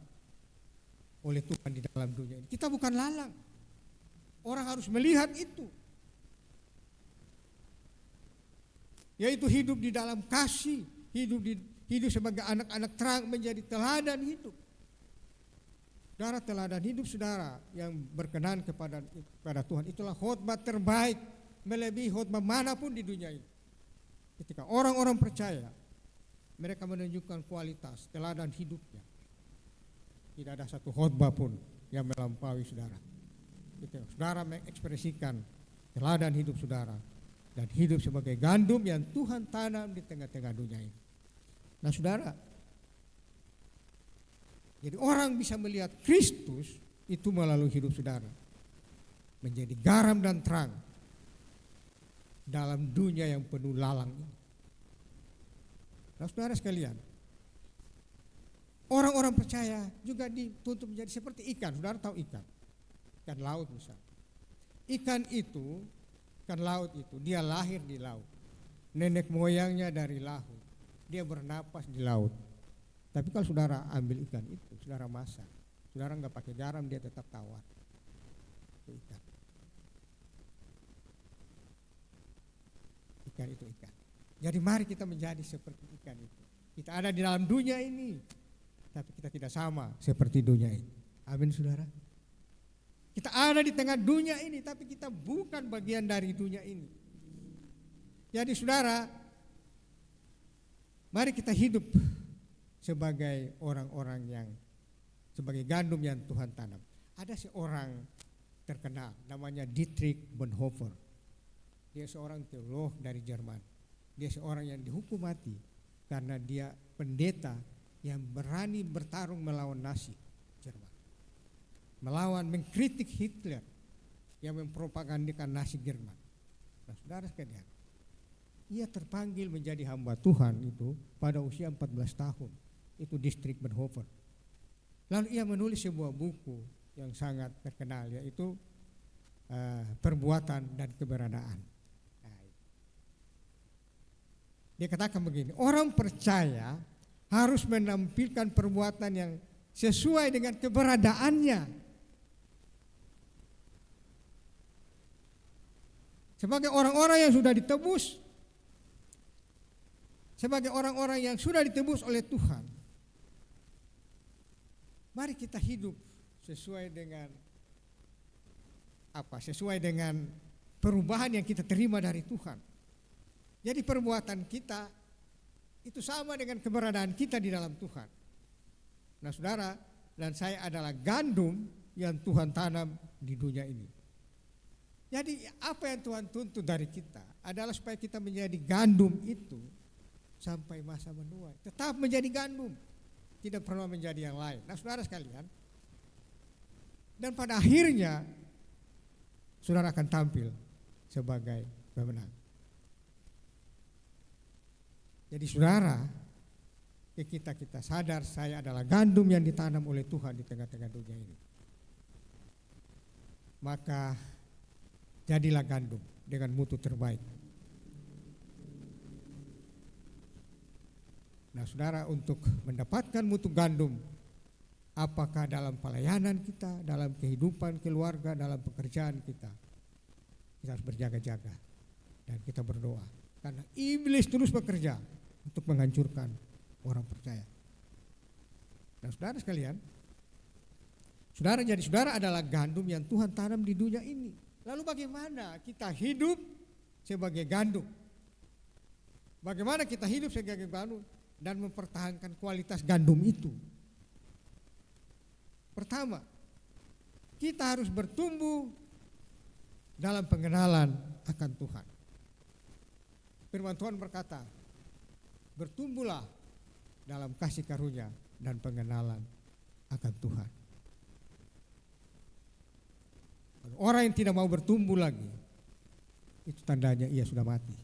oleh Tuhan di dalam dunia ini. Kita bukan lalang. Orang harus melihat itu. Yaitu hidup di dalam kasih, hidup sebagai anak-anak terang, menjadi teladan hidup. Saudara, teladan hidup saudara yang berkenan kepada Tuhan, itulah khotbah terbaik, melebihi khotbah manapun di dunia ini. Ketika orang-orang percaya, mereka menunjukkan kualitas teladan hidupnya. Tidak ada satu khotbah pun yang melampaui saudara. Ketika saudara mengekspresikan teladan hidup saudara dan hidup sebagai gandum yang Tuhan tanam di tengah-tengah dunia ini. Nah saudara, jadi orang bisa melihat Kristus itu melalui hidup saudara. Menjadi garam dan terang dalam dunia yang penuh lalang ini. Nah saudara sekalian, orang-orang percaya juga dituntut menjadi seperti ikan. Saudara tahu ikan laut misalnya. Ikan laut itu dia lahir di laut. Nenek moyangnya dari laut. Dia bernapas di laut. Tapi kalau saudara ambil ikan itu, saudara masak, saudara nggak pakai garam, dia tetap tawar. Itu ikan. Ikan itu ikan. Jadi mari kita menjadi seperti ikan itu. Kita ada di dalam dunia ini, tapi kita tidak sama seperti dunia ini. Amin saudara. Kita ada di tengah dunia ini, tapi kita bukan bagian dari dunia ini. Jadi saudara, mari kita hidup sebagai orang-orang yang sebagai gandum yang Tuhan tanam. Ada seorang terkenal namanya Dietrich Bonhoeffer. Dia seorang teolog dari Jerman. Dia seorang yang dihukum mati karena dia pendeta yang berani bertarung melawan Nazi Jerman. Mengkritik Hitler yang mempropagandakan Nazi Jerman. Nah saudara sekalian, ia terpanggil menjadi hamba Tuhan itu pada usia 14 tahun. Itu Dietrich Bonhoeffer. Lalu ia menulis sebuah buku yang sangat terkenal, yaitu Perbuatan dan Keberadaan. Nah, dia katakan begini, orang percaya harus menampilkan perbuatan yang sesuai dengan keberadaannya. Sebagai orang-orang yang sudah ditebus, sebagai orang-orang yang sudah ditebus oleh Tuhan, mari kita hidup sesuai dengan apa? Sesuai dengan perubahan yang kita terima dari Tuhan. Jadi perbuatan kita itu sama dengan keberadaan kita di dalam Tuhan. Nah saudara, dan saya adalah gandum yang Tuhan tanam di dunia ini. Jadi apa yang Tuhan tuntut dari kita adalah supaya kita menjadi gandum itu sampai masa menuai. Tetap menjadi gandum, tidak pernah menjadi yang lain. Nah saudara sekalian, dan pada akhirnya saudara akan tampil sebagai pemenang. Jadi saudara, kita sadar saya adalah gandum yang ditanam oleh Tuhan di tengah-tengah dunia ini. Maka jadilah gandum dengan mutu terbaik. Nah saudara, untuk mendapatkan mutu gandum, apakah dalam pelayanan kita, dalam kehidupan keluarga, dalam pekerjaan kita harus berjaga-jaga dan kita berdoa. Karena iblis terus bekerja untuk menghancurkan orang percaya. Nah saudara sekalian, saudara adalah gandum yang Tuhan tanam di dunia ini. Lalu bagaimana kita hidup sebagai gandum? Bagaimana kita hidup sebagai gandum dan mempertahankan kualitas gandum itu? Pertama, kita harus bertumbuh dalam pengenalan akan Tuhan. Firman Tuhan berkata, bertumbuhlah dalam kasih karunia dan pengenalan akan Tuhan. Orang yang tidak mau bertumbuh lagi, itu tandanya ia sudah mati.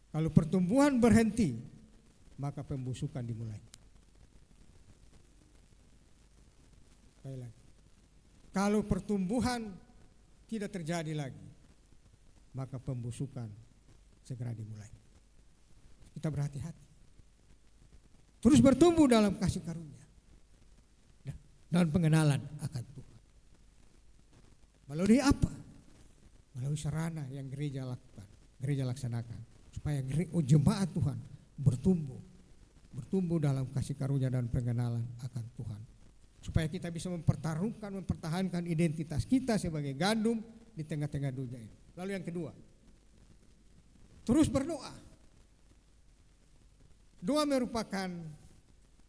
Kalau pertumbuhan berhenti, maka pembusukan dimulai. Sekali lagi, kalau pertumbuhan tidak terjadi lagi, maka pembusukan segera dimulai. Kita berhati-hati. Terus bertumbuh dalam kasih karunia dan pengenalan akan Tuhan. Melalui apa? Melalui sarana yang gereja lakukan, gereja laksanakan, supaya jemaat Tuhan bertumbuh dalam kasih karunia dan pengenalan akan Tuhan. Supaya kita bisa mempertahankan identitas kita sebagai gandum di tengah-tengah dunia ini. Lalu yang kedua, terus berdoa. Doa merupakan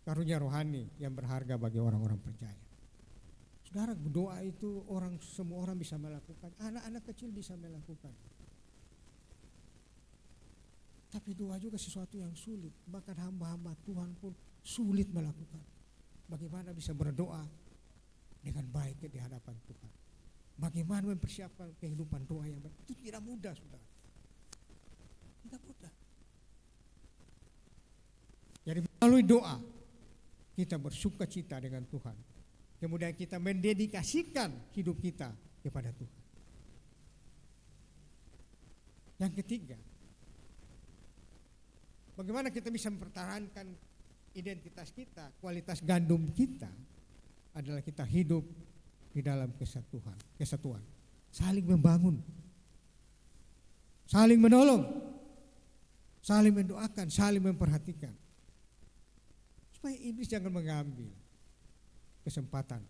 karunia rohani yang berharga bagi orang-orang percaya. Saudara, doa itu semua orang bisa melakukan, anak-anak kecil bisa melakukan. Tapi doa juga sesuatu yang sulit, bahkan hamba-hamba Tuhan pun sulit melakukan. Bagaimana bisa berdoa dengan baik di hadapan Tuhan? Bagaimana mempersiapkan kehidupan doa yang baik? Itu tidak mudah, saudara. Tidak mudah. Jadi melalui doa kita bersuka cita dengan Tuhan. Kemudian kita mendedikasikan hidup kita kepada Tuhan. Yang ketiga, bagaimana kita bisa mempertahankan identitas kita, kualitas gandum kita adalah kita hidup di dalam kesatuan, saling membangun, saling menolong, saling mendoakan, saling memperhatikan. Supaya iblis jangan mengambil kesempatan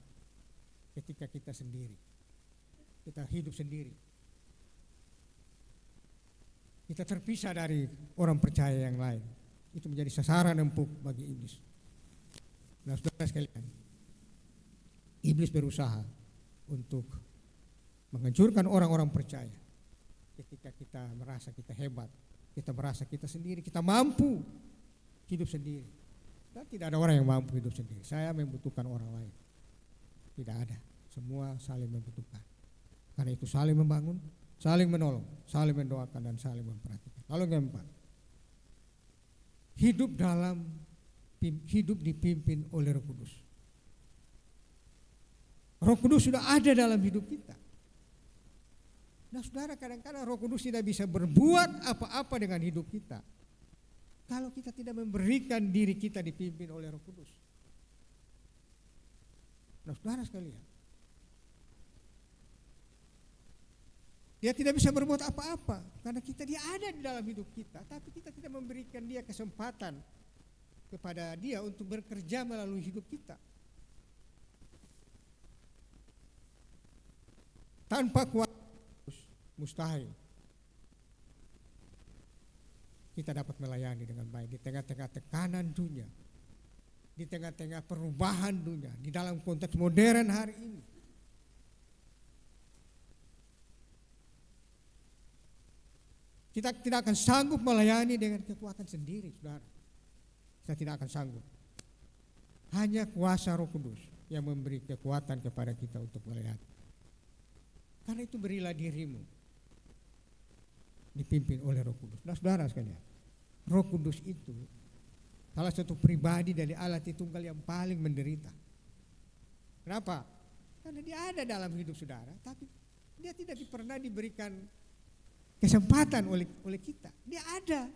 ketika kita sendiri, kita hidup sendiri, kita terpisah dari orang percaya yang lain. Itu menjadi sasaran empuk bagi iblis. Nah, saudara sekalian, iblis berusaha untuk menghancurkan orang-orang percaya ketika kita merasa kita hebat, kita merasa kita sendiri, kita mampu hidup sendiri. Dan tidak ada orang yang mampu hidup sendiri. Saya membutuhkan orang lain. Tidak ada. Semua saling membutuhkan. Karena itu saling membangun, saling menolong, saling mendoakan, dan saling memperhatikan. Lalu yang keempat, hidup dipimpin oleh Roh Kudus. Roh Kudus sudah ada dalam hidup kita. Nah, saudara, kadang-kadang Roh Kudus tidak bisa berbuat apa-apa dengan hidup kita kalau kita tidak memberikan diri kita dipimpin oleh Roh Kudus. Nah, saudara sekalian, dia tidak bisa berbuat apa-apa karena dia ada di dalam hidup kita, tapi kita tidak memberikan dia kesempatan kepada dia untuk bekerja melalui hidup kita. Tanpa kuasa mustahil kita dapat melayani dengan baik di tengah-tengah tekanan dunia, di tengah-tengah perubahan dunia, di dalam konteks modern hari ini. Kita tidak akan sanggup melayani dengan kekuatan sendiri, saudara. Kita tidak akan sanggup. Hanya kuasa Roh Kudus yang memberi kekuatan kepada kita untuk melayani. Karena itu berilah dirimu dipimpin oleh Roh Kudus. Nah, saudara sekalian, Roh Kudus itu salah satu pribadi dari Allah Tritunggal yang paling menderita. Kenapa? Karena dia ada dalam hidup saudara, tapi dia tidak pernah diberikan kesempatan oleh kita. Dia ada,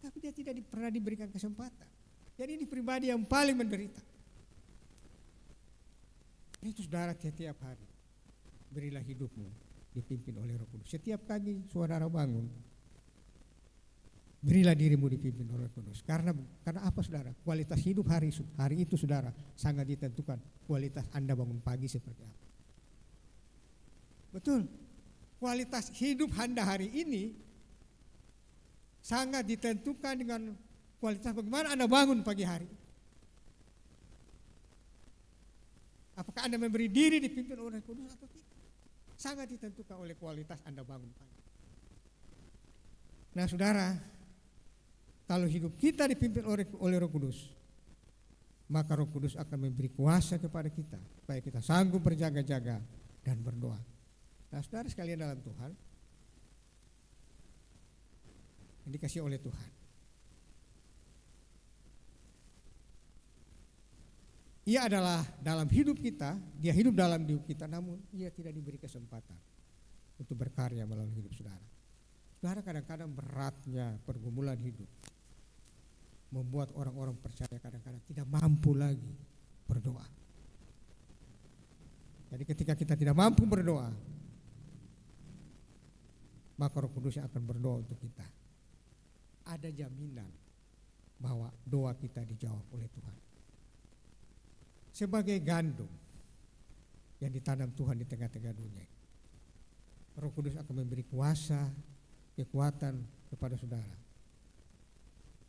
tapi dia tidak pernah diberikan kesempatan. Jadi ini pribadi yang paling menderita. Itu saudara, setiap hari berilah hidupmu dipimpin oleh Roh Kudus. Setiap pagi saudara bangun, berilah dirimu dipimpin oleh Roh Kudus. Karena apa, saudara? Kualitas hidup hari itu, saudara, sangat ditentukan kualitas Anda bangun pagi seperti apa. Betul. Kualitas hidup Anda hari ini sangat ditentukan dengan kualitas bagaimana Anda bangun pagi hari. Apakah Anda memberi diri dipimpin oleh Roh Kudus atau tidak? Sangat ditentukan oleh kualitas Anda bangun pagi. Nah, saudara, kalau hidup kita dipimpin oleh Roh Kudus, maka Roh Kudus akan memberi kuasa kepada kita supaya kita sanggup berjaga-jaga dan berdoa. Nah, saudara sekalian dalam Tuhan, yang dikasih oleh Tuhan, ia adalah dalam hidup kita, dia hidup dalam hidup kita, namun ia tidak diberi kesempatan untuk berkarya melalui hidup saudara. Saudara, kadang-kadang beratnya pergumulan hidup membuat orang-orang percaya kadang-kadang tidak mampu lagi berdoa. Jadi ketika kita tidak mampu berdoa, maka Roh Kudus akan berdoa untuk kita. Ada jaminan bahwa doa kita dijawab oleh Tuhan. Sebagai gandum yang ditanam Tuhan di tengah-tengah dunia, Roh Kudus akan memberi kuasa, kekuatan kepada saudara.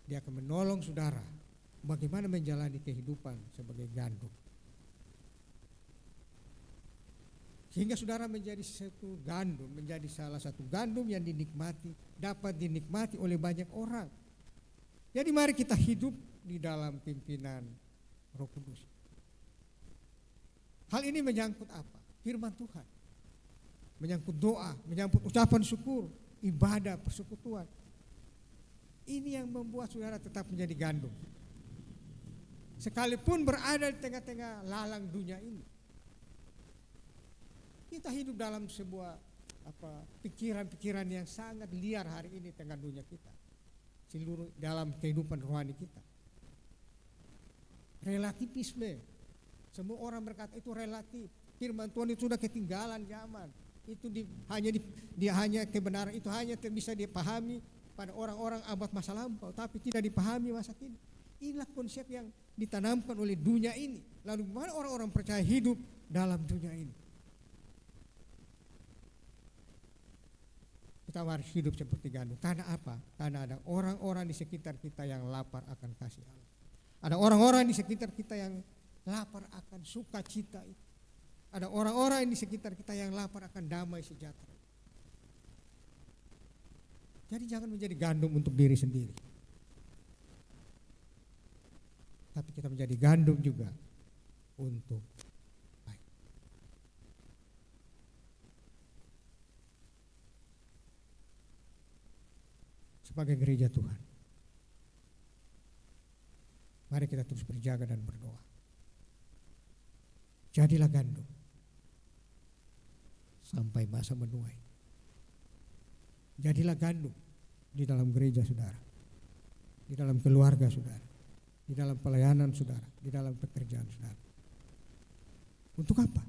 Dia akan menolong saudara bagaimana menjalani kehidupan sebagai gandum. Sehingga saudara menjadi satu gandum, menjadi salah satu gandum yang dinikmati, dapat dinikmati oleh banyak orang. Jadi mari kita hidup di dalam pimpinan Roh Kudus. Hal ini menyangkut apa? Firman Tuhan. Menyangkut doa, menyangkut ucapan syukur, ibadah, persekutuan. Ini yang membuat saudara tetap menjadi gandum. Sekalipun berada di tengah-tengah lalang dunia ini. Kita hidup dalam sebuah pikiran-pikiran yang sangat liar hari ini tengah dunia kita. Seluruh dalam kehidupan rohani kita. Relativisme. Semua orang berkata itu relatif. Firman Tuhan itu sudah ketinggalan zaman. Itu hanya kebenaran itu hanya bisa dipahami pada orang-orang abad masa lampau, tapi tidak dipahami masa kini. Inilah konsep yang ditanamkan oleh dunia ini. Lalu bagaimana orang-orang percaya hidup dalam dunia ini? Kita harus hidup seperti gandum. Karena apa? Karena ada orang-orang di sekitar kita yang lapar akan kasih Allah. Ada orang-orang di sekitar kita yang lapar akan sukacita itu. Ada orang-orang di sekitar kita yang lapar akan damai sejahtera. Jadi jangan menjadi gandum untuk diri sendiri. Tapi kita menjadi gandum juga untuk baik. Sebagai gereja Tuhan, mari kita terus berjaga dan berdoa. Jadilah gandum sampai masa menuai. Jadilah gandum di dalam gereja saudara, di dalam keluarga saudara, di dalam pelayanan saudara, di dalam pekerjaan saudara. Untuk apa?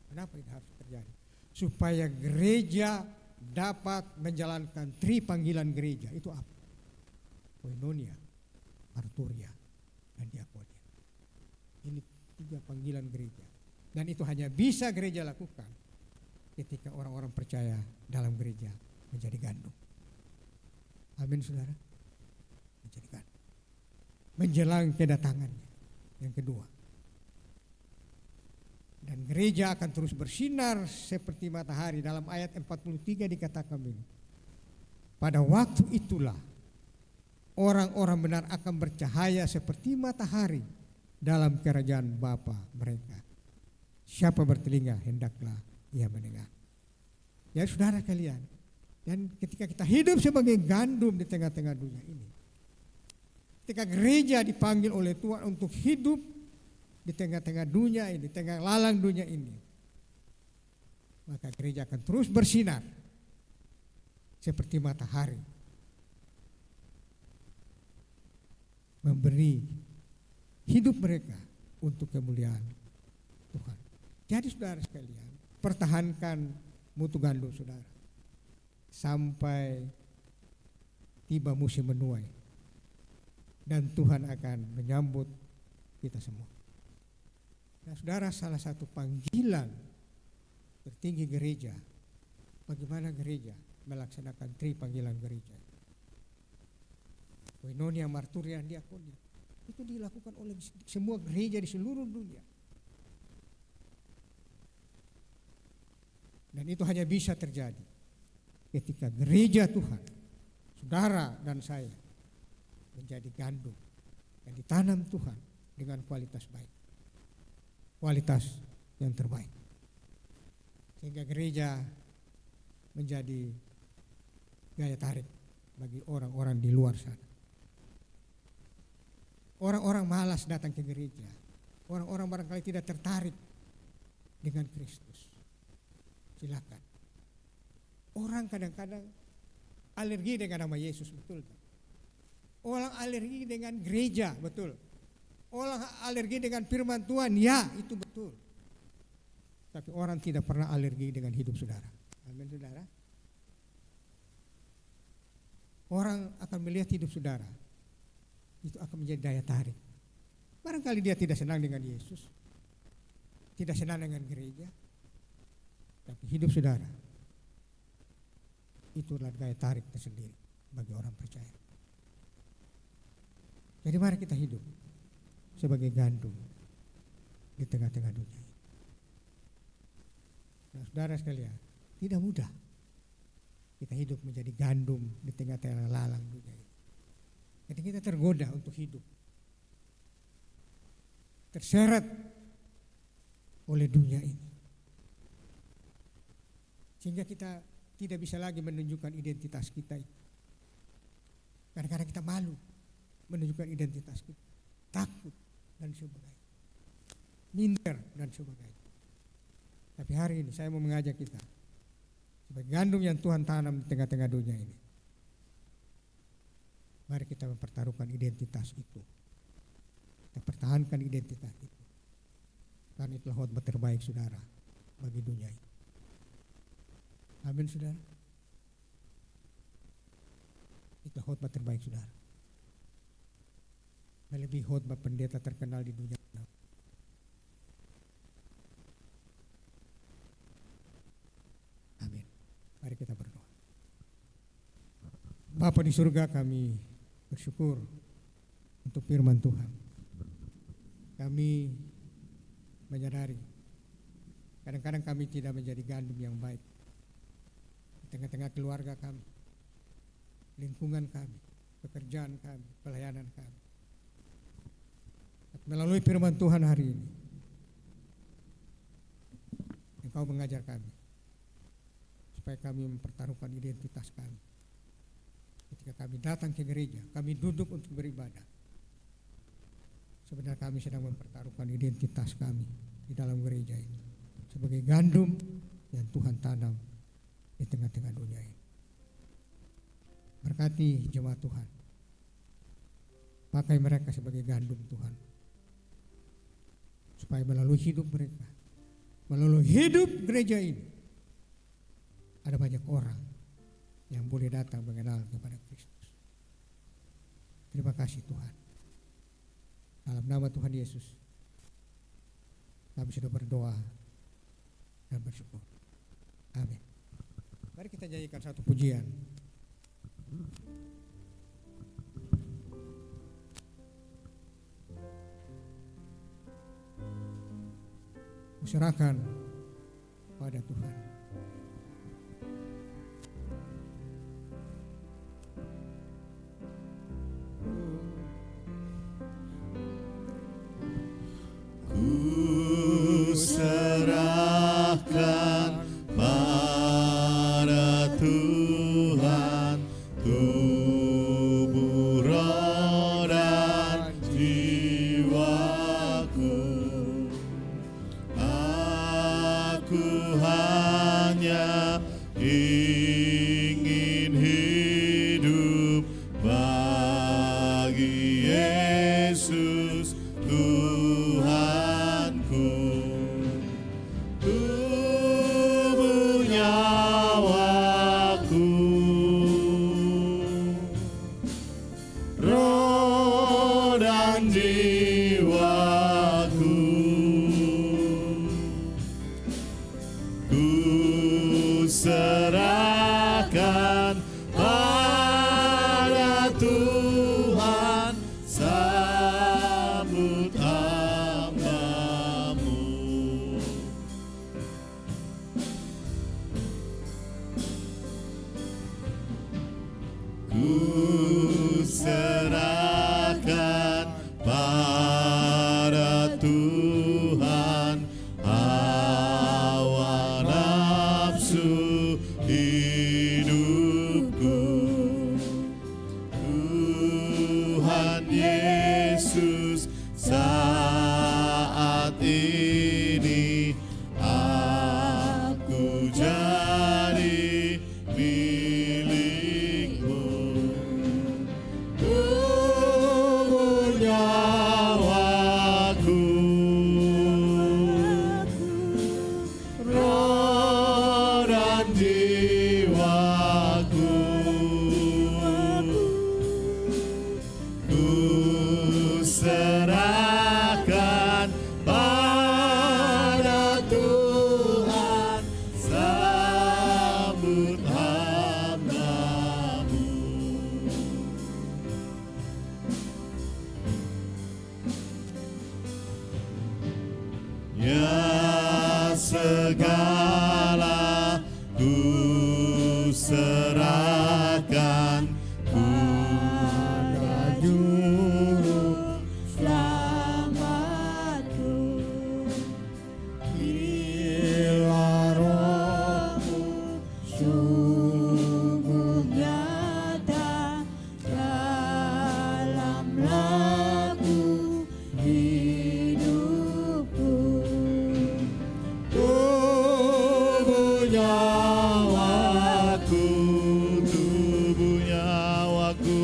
Kenapa ini harus terjadi? Supaya gereja dapat menjalankan tri panggilan gereja. Itu apa? Koinonia, marturia, dan diakonia. Ini 3 panggilan gereja. Dan itu hanya bisa gereja lakukan ketika orang-orang percaya dalam gereja menjadi gandum. Amin saudara. Menjadi gandum. Menjelang kedatangannya. Yang kedua. Dan gereja akan terus bersinar seperti matahari. Dalam ayat 43 dikatakan begini. Pada waktu itulah orang-orang benar akan bercahaya seperti matahari dalam kerajaan Bapa mereka. Siapa bertelinga hendaklah ia mendengar. Ya saudara kalian, dan ketika kita hidup sebagai gandum di tengah-tengah dunia ini, ketika gereja dipanggil oleh Tuhan untuk hidup di tengah-tengah dunia ini, di tengah lalang dunia ini, maka gereja akan terus bersinar seperti matahari, memberi hidup mereka untuk kemuliaan Tuhan. Jadi saudara sekalian, pertahankan mutu gandum saudara sampai tiba musim menuai, dan Tuhan akan menyambut kita semua. Nah saudara, salah satu panggilan tertinggi gereja, bagaimana gereja melaksanakan tri panggilan gereja, koinonia, marturia, diakonia, itu dilakukan oleh semua gereja di seluruh dunia. Dan itu hanya bisa terjadi ketika gereja Tuhan, saudara dan saya, menjadi gandum yang ditanam Tuhan dengan kualitas baik, kualitas yang terbaik, sehingga gereja menjadi gaya tarik bagi orang-orang di luar sana. Orang-orang malas datang ke gereja, orang-orang barangkali tidak tertarik dengan Kristus. Silakan Orang kadang-kadang alergi dengan nama Yesus, betul tak? Orang alergi dengan gereja, betul. Orang alergi dengan firman Tuhan, ya itu betul. Tapi orang tidak pernah alergi dengan hidup saudara. Amin saudara. Orang akan melihat hidup saudara, itu akan menjadi daya tarik. Barangkali dia tidak senang dengan Yesus, tidak senang dengan gereja, tapi hidup saudara itulah daya tarik tersendiri bagi orang percaya. Jadi mari kita hidup sebagai gandum di tengah-tengah dunia ini. Nah, saudara sekalian, tidak mudah kita hidup menjadi gandum di tengah-tengah lalang dunia ini. Jadi kita tergoda untuk hidup, terseret oleh dunia ini, sehingga kita tidak bisa lagi menunjukkan identitas kita itu. Kadang-kadang kita malu menunjukkan identitas kita, takut dan sebagainya, minder dan sebagainya. Tapi hari ini saya mau mengajak kita sebagai gandum yang Tuhan tanam di tengah-tengah dunia ini. Mari kita mempertaruhkan identitas itu. Kita pertahankan identitas itu. Karena itulah khotbah terbaik saudara bagi dunia ini. Amin saudara. Itulah khotbah terbaik saudara. Melebihi khotbah pendeta terkenal di dunia. Amin. Mari kita berdoa. Bapa di surga, kami bersyukur untuk firman Tuhan. Kami menyadari kadang-kadang kami tidak menjadi gandum yang baik di tengah-tengah keluarga kami, lingkungan kami, pekerjaan kami, pelayanan kami. Melalui firman Tuhan hari ini, Engkau mengajar kami supaya kami mempertaruhkan identitas kami. Ketika kami datang ke gereja, kami duduk untuk beribadah, sebenarnya kami sedang mempertaruhkan identitas kami di dalam gereja itu sebagai gandum yang Tuhan tanam di tengah-tengah dunia ini. Berkati jemaat Tuhan, pakai mereka sebagai gandum Tuhan, supaya melalui hidup mereka, melalui hidup gereja ini, ada banyak orang yang boleh datang mengenal kepada Kristus. Terima kasih Tuhan. Dalam nama Tuhan Yesus, kami sudah berdoa dan bersyukur. Amin. Mari kita nyanyikan satu pujian. Serahkan pada Tuhan. Ku serahkan pada Tuhan tubuh, roh dan jiwaku. Aku hanya ingin hidup bagi Yesus Tuhanku. Tubuh nyawaku, roh dan jiwaku, ku serahkan jiwaku, ku serahkan pada Tuhan, sambut hamba-Mu. Ya segala ku serahkan pada Juru Selamatku, Bila Roh-Mu sungguh nyata dalam laku hidupku. tubuh nyawaku,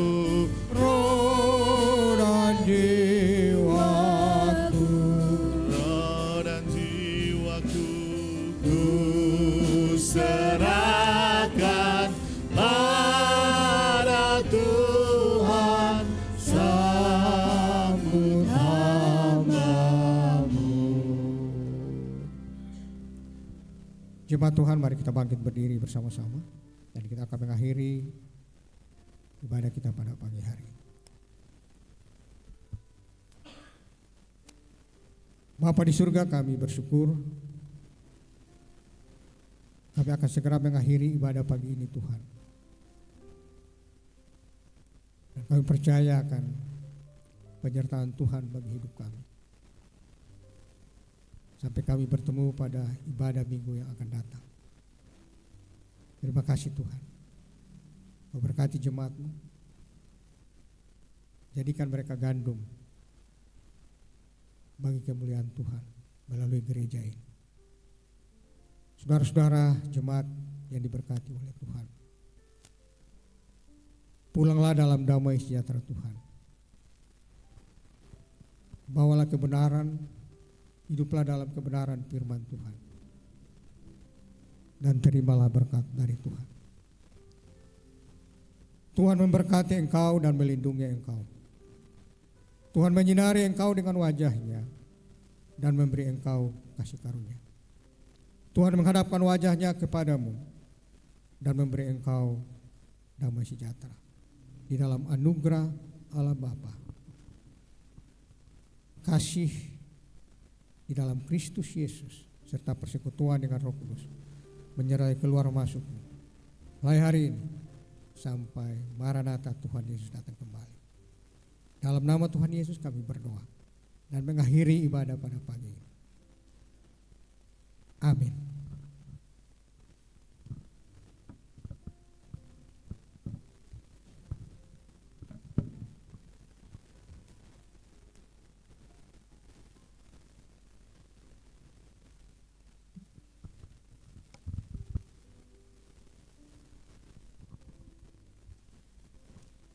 roh dan jiwaku, roh dan jiwaku, ku serahkan pada Tuhan, sambut hamba-Mu. Jemaat Tuhan, mari kita bangkit berdiri bersama-sama dan kita akan mengakhiri ibadah kita pada pagi hari. Bapa di surga, kami bersyukur kami akan segera mengakhiri ibadah pagi ini Tuhan. Dan kami percaya akan penyertaan Tuhan bagi hidup kami. Sampai kami bertemu pada ibadah minggu yang akan datang. Terima kasih Tuhan. Kau berkati jemaat-Mu. Jadikan mereka gandum bagi kemuliaan Tuhan melalui gereja ini. Saudara-saudara jemaat yang diberkati oleh Tuhan, pulanglah dalam damai sejahtera Tuhan. Bawalah kebenaran, hiduplah dalam kebenaran firman Tuhan, dan terimalah berkat dari Tuhan. Tuhan memberkati engkau dan melindungi engkau. Tuhan menyinari engkau dengan wajah-Nya dan memberi engkau kasih karunia. Tuhan menghadapkan wajah-Nya kepadamu dan memberi engkau damai sejahtera. Di dalam anugerah Allah Bapa, kasih di dalam Kristus Yesus, serta persekutuan dengan Roh Kudus menyertai keluar masukmu mulai hari ini sampai Maranatha Tuhan Yesus datang kembali. Dalam nama Tuhan Yesus kami berdoa dan mengakhiri ibadah pada pagi ini. Amin.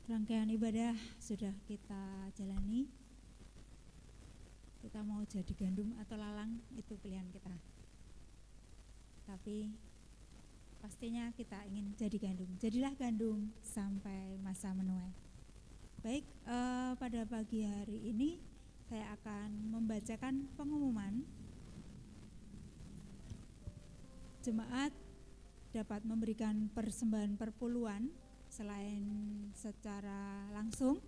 Rangkaian ibadah sudah kita jalani. Kita mau jadi gandum atau lalang, itu pilihan kita. Tapi pastinya kita ingin jadi gandum. Jadilah gandum sampai masa menuai. Baik, pada pagi hari ini saya akan membacakan pengumuman. Jemaat dapat memberikan persembahan perpuluhan selain secara langsung,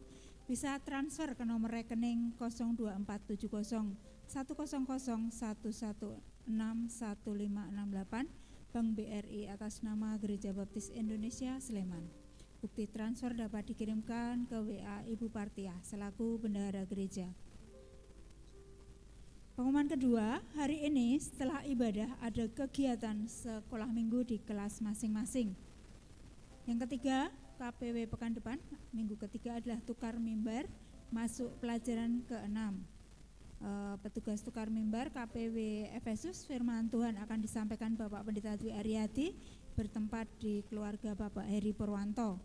bisa transfer ke nomor rekening 02470 100 116 1568 Bank BRI atas nama Gereja Baptis Indonesia Sleman. Bukti transfer dapat dikirimkan ke WA Ibu Partia selaku bendahara gereja. Pengumuman kedua, hari ini setelah ibadah ada kegiatan sekolah minggu di kelas masing-masing. Yang ketiga, KPW pekan depan, minggu ketiga adalah tukar mimbar masuk pelajaran ke-6. Petugas tukar mimbar KPW Efesus, firman Tuhan akan disampaikan Bapak Pendeta Dwi Aryadi bertempat di keluarga Bapak Heri Purwanto.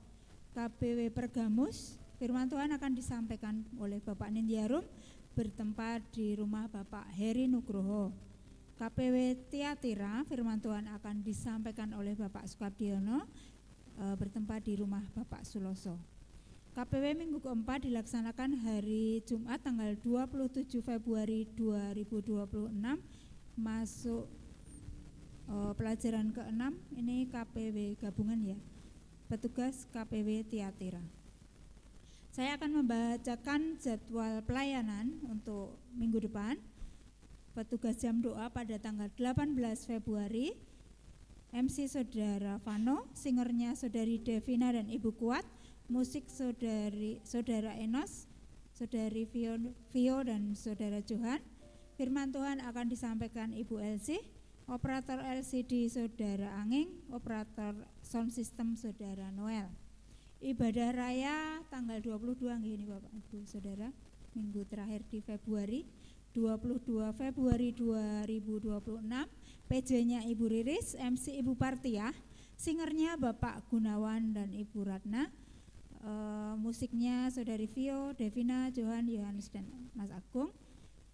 KPW Pergamus, firman Tuhan akan disampaikan oleh Bapak Nindyarum bertempat di rumah Bapak Heri Nugroho. KPW Tiatira, firman Tuhan akan disampaikan oleh Bapak Sukardiono bertempat di rumah Bapak Suloso. KPW minggu keempat dilaksanakan hari Jumat tanggal 27 Februari 2026 masuk pelajaran ke-6. Ini KPW gabungan ya, petugas KPW Tiatira. Saya akan membacakan jadwal pelayanan untuk minggu depan. Petugas jam doa pada tanggal 18 Februari, MC Saudara Vano, singernya Saudari Devina dan Ibu Kuat, musik Saudara Enos, Saudari Vio dan Saudara Johan. Firman Tuhan akan disampaikan Ibu Elsie, operator LCD Saudara Anging, operator sound system Saudara Noel. Ibadah raya tanggal 22 ini Bapak Ibu Saudara, minggu terakhir di Februari, 22 Februari 2026, PJ-nya Ibu Riris, MC Ibu Partia, singernya Bapak Gunawan dan Ibu Ratna, musiknya Saudari Vio, Devina, Johan, Yohanes dan Mas Agung.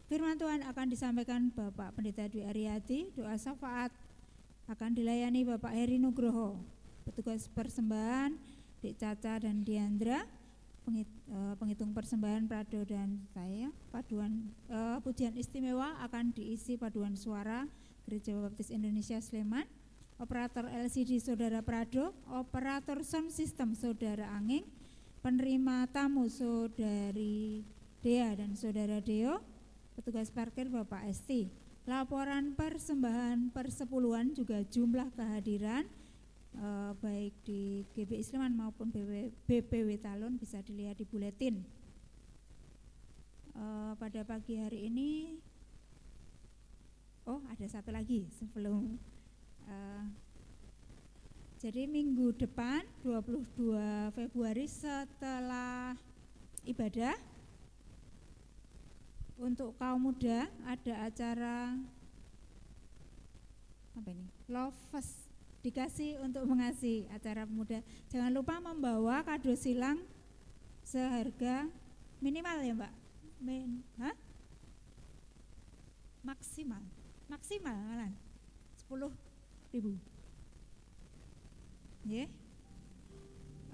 Firman Tuhan akan disampaikan Bapak Pendeta Dwi Aryadi, doa syafaat akan dilayani Bapak Heri Nugroho, petugas persembahan Dik Caca dan Diandra, penghitung persembahan Prado dan saya. Paduan pujian istimewa akan diisi paduan suara Gereja Baptis Indonesia Sleman, operator LCD Saudara Prado, operator sound system Saudara Anging, penerima tamu Saudari Dea dan Saudara Deo, petugas parkir Bapak Esti. Laporan persembahan persepuluhan juga jumlah kehadiran baik di GBI Sleman maupun BPW Talun bisa dilihat di buletin. Pada pagi hari ini, ada satu lagi sebelum jadi minggu depan 22 Februari setelah ibadah untuk kaum muda ada acara apa ini? Love Fest, dikasih untuk mengasihi, acara pemuda. Jangan lupa membawa kado silang seharga minimal ya Mbak, maksimal malah 10.000. Yeah.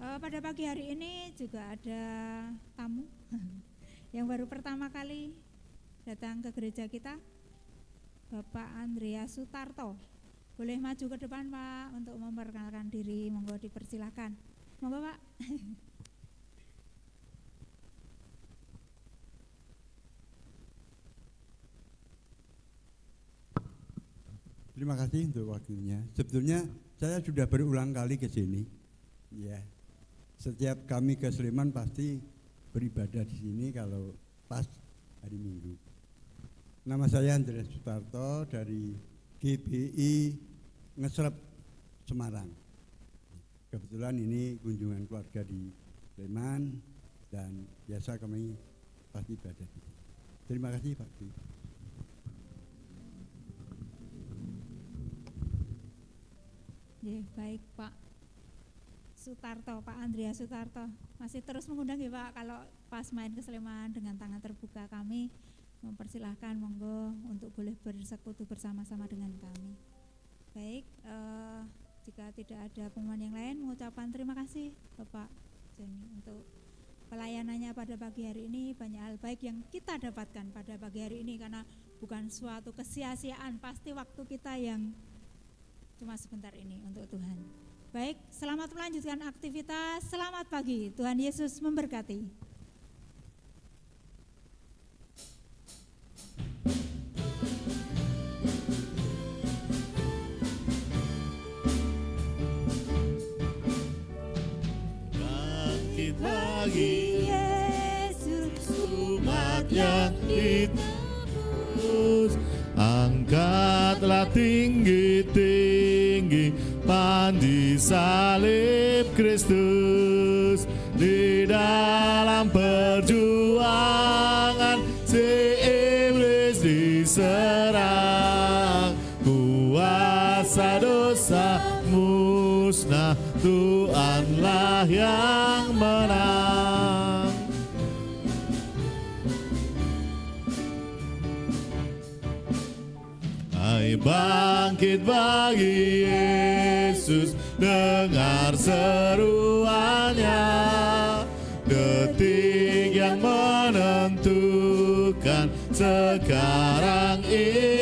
Pada pagi hari ini juga ada tamu yang baru pertama kali datang ke gereja kita, Bapak Andreas Sutarto. Boleh maju ke depan Pak untuk memperkenalkan diri, monggo dipersilakan. Monggo Pak. Terima kasih untuk waktunya. Sebetulnya saya sudah berulang kali ke sini. Ya. Setiap kami ke Sleman pasti beribadah di sini kalau pas hari Minggu. Nama saya Andreas Sutarto dari GBI Ngesrep Semarang. Kebetulan ini kunjungan keluarga di Sleman dan biasa kami pasti ibadah di sini. Terima kasih Pak. Ya, baik Pak Sutarto, Pak Andreas Sutarto. Masih terus mengundang ya Pak, kalau pas main ke Sleman dengan tangan terbuka kami mempersilahkan monggo untuk boleh bersekutu bersama-sama dengan kami. Baik, jika tidak ada pengumuman yang lain, mengucapkan terima kasih Bapak Joni untuk pelayanannya pada pagi hari ini. Banyak hal baik yang kita dapatkan pada pagi hari ini karena bukan suatu kesia-siaan, pasti waktu kita yang cuma sebentar ini untuk Tuhan. Baik, selamat melanjutkan aktivitas, selamat pagi, Tuhan Yesus memberkati. Bagi Yesus umat yang ditebus, angkatlah tinggi-tinggi pandi salib Kristus. Di dalam perjuangan si iblis diserang, kuasa dosa musnah, Tuhanlah yang menang. bangkit bagi Yesus, dengar seruannya. Detik yang menentukan sekarang ini.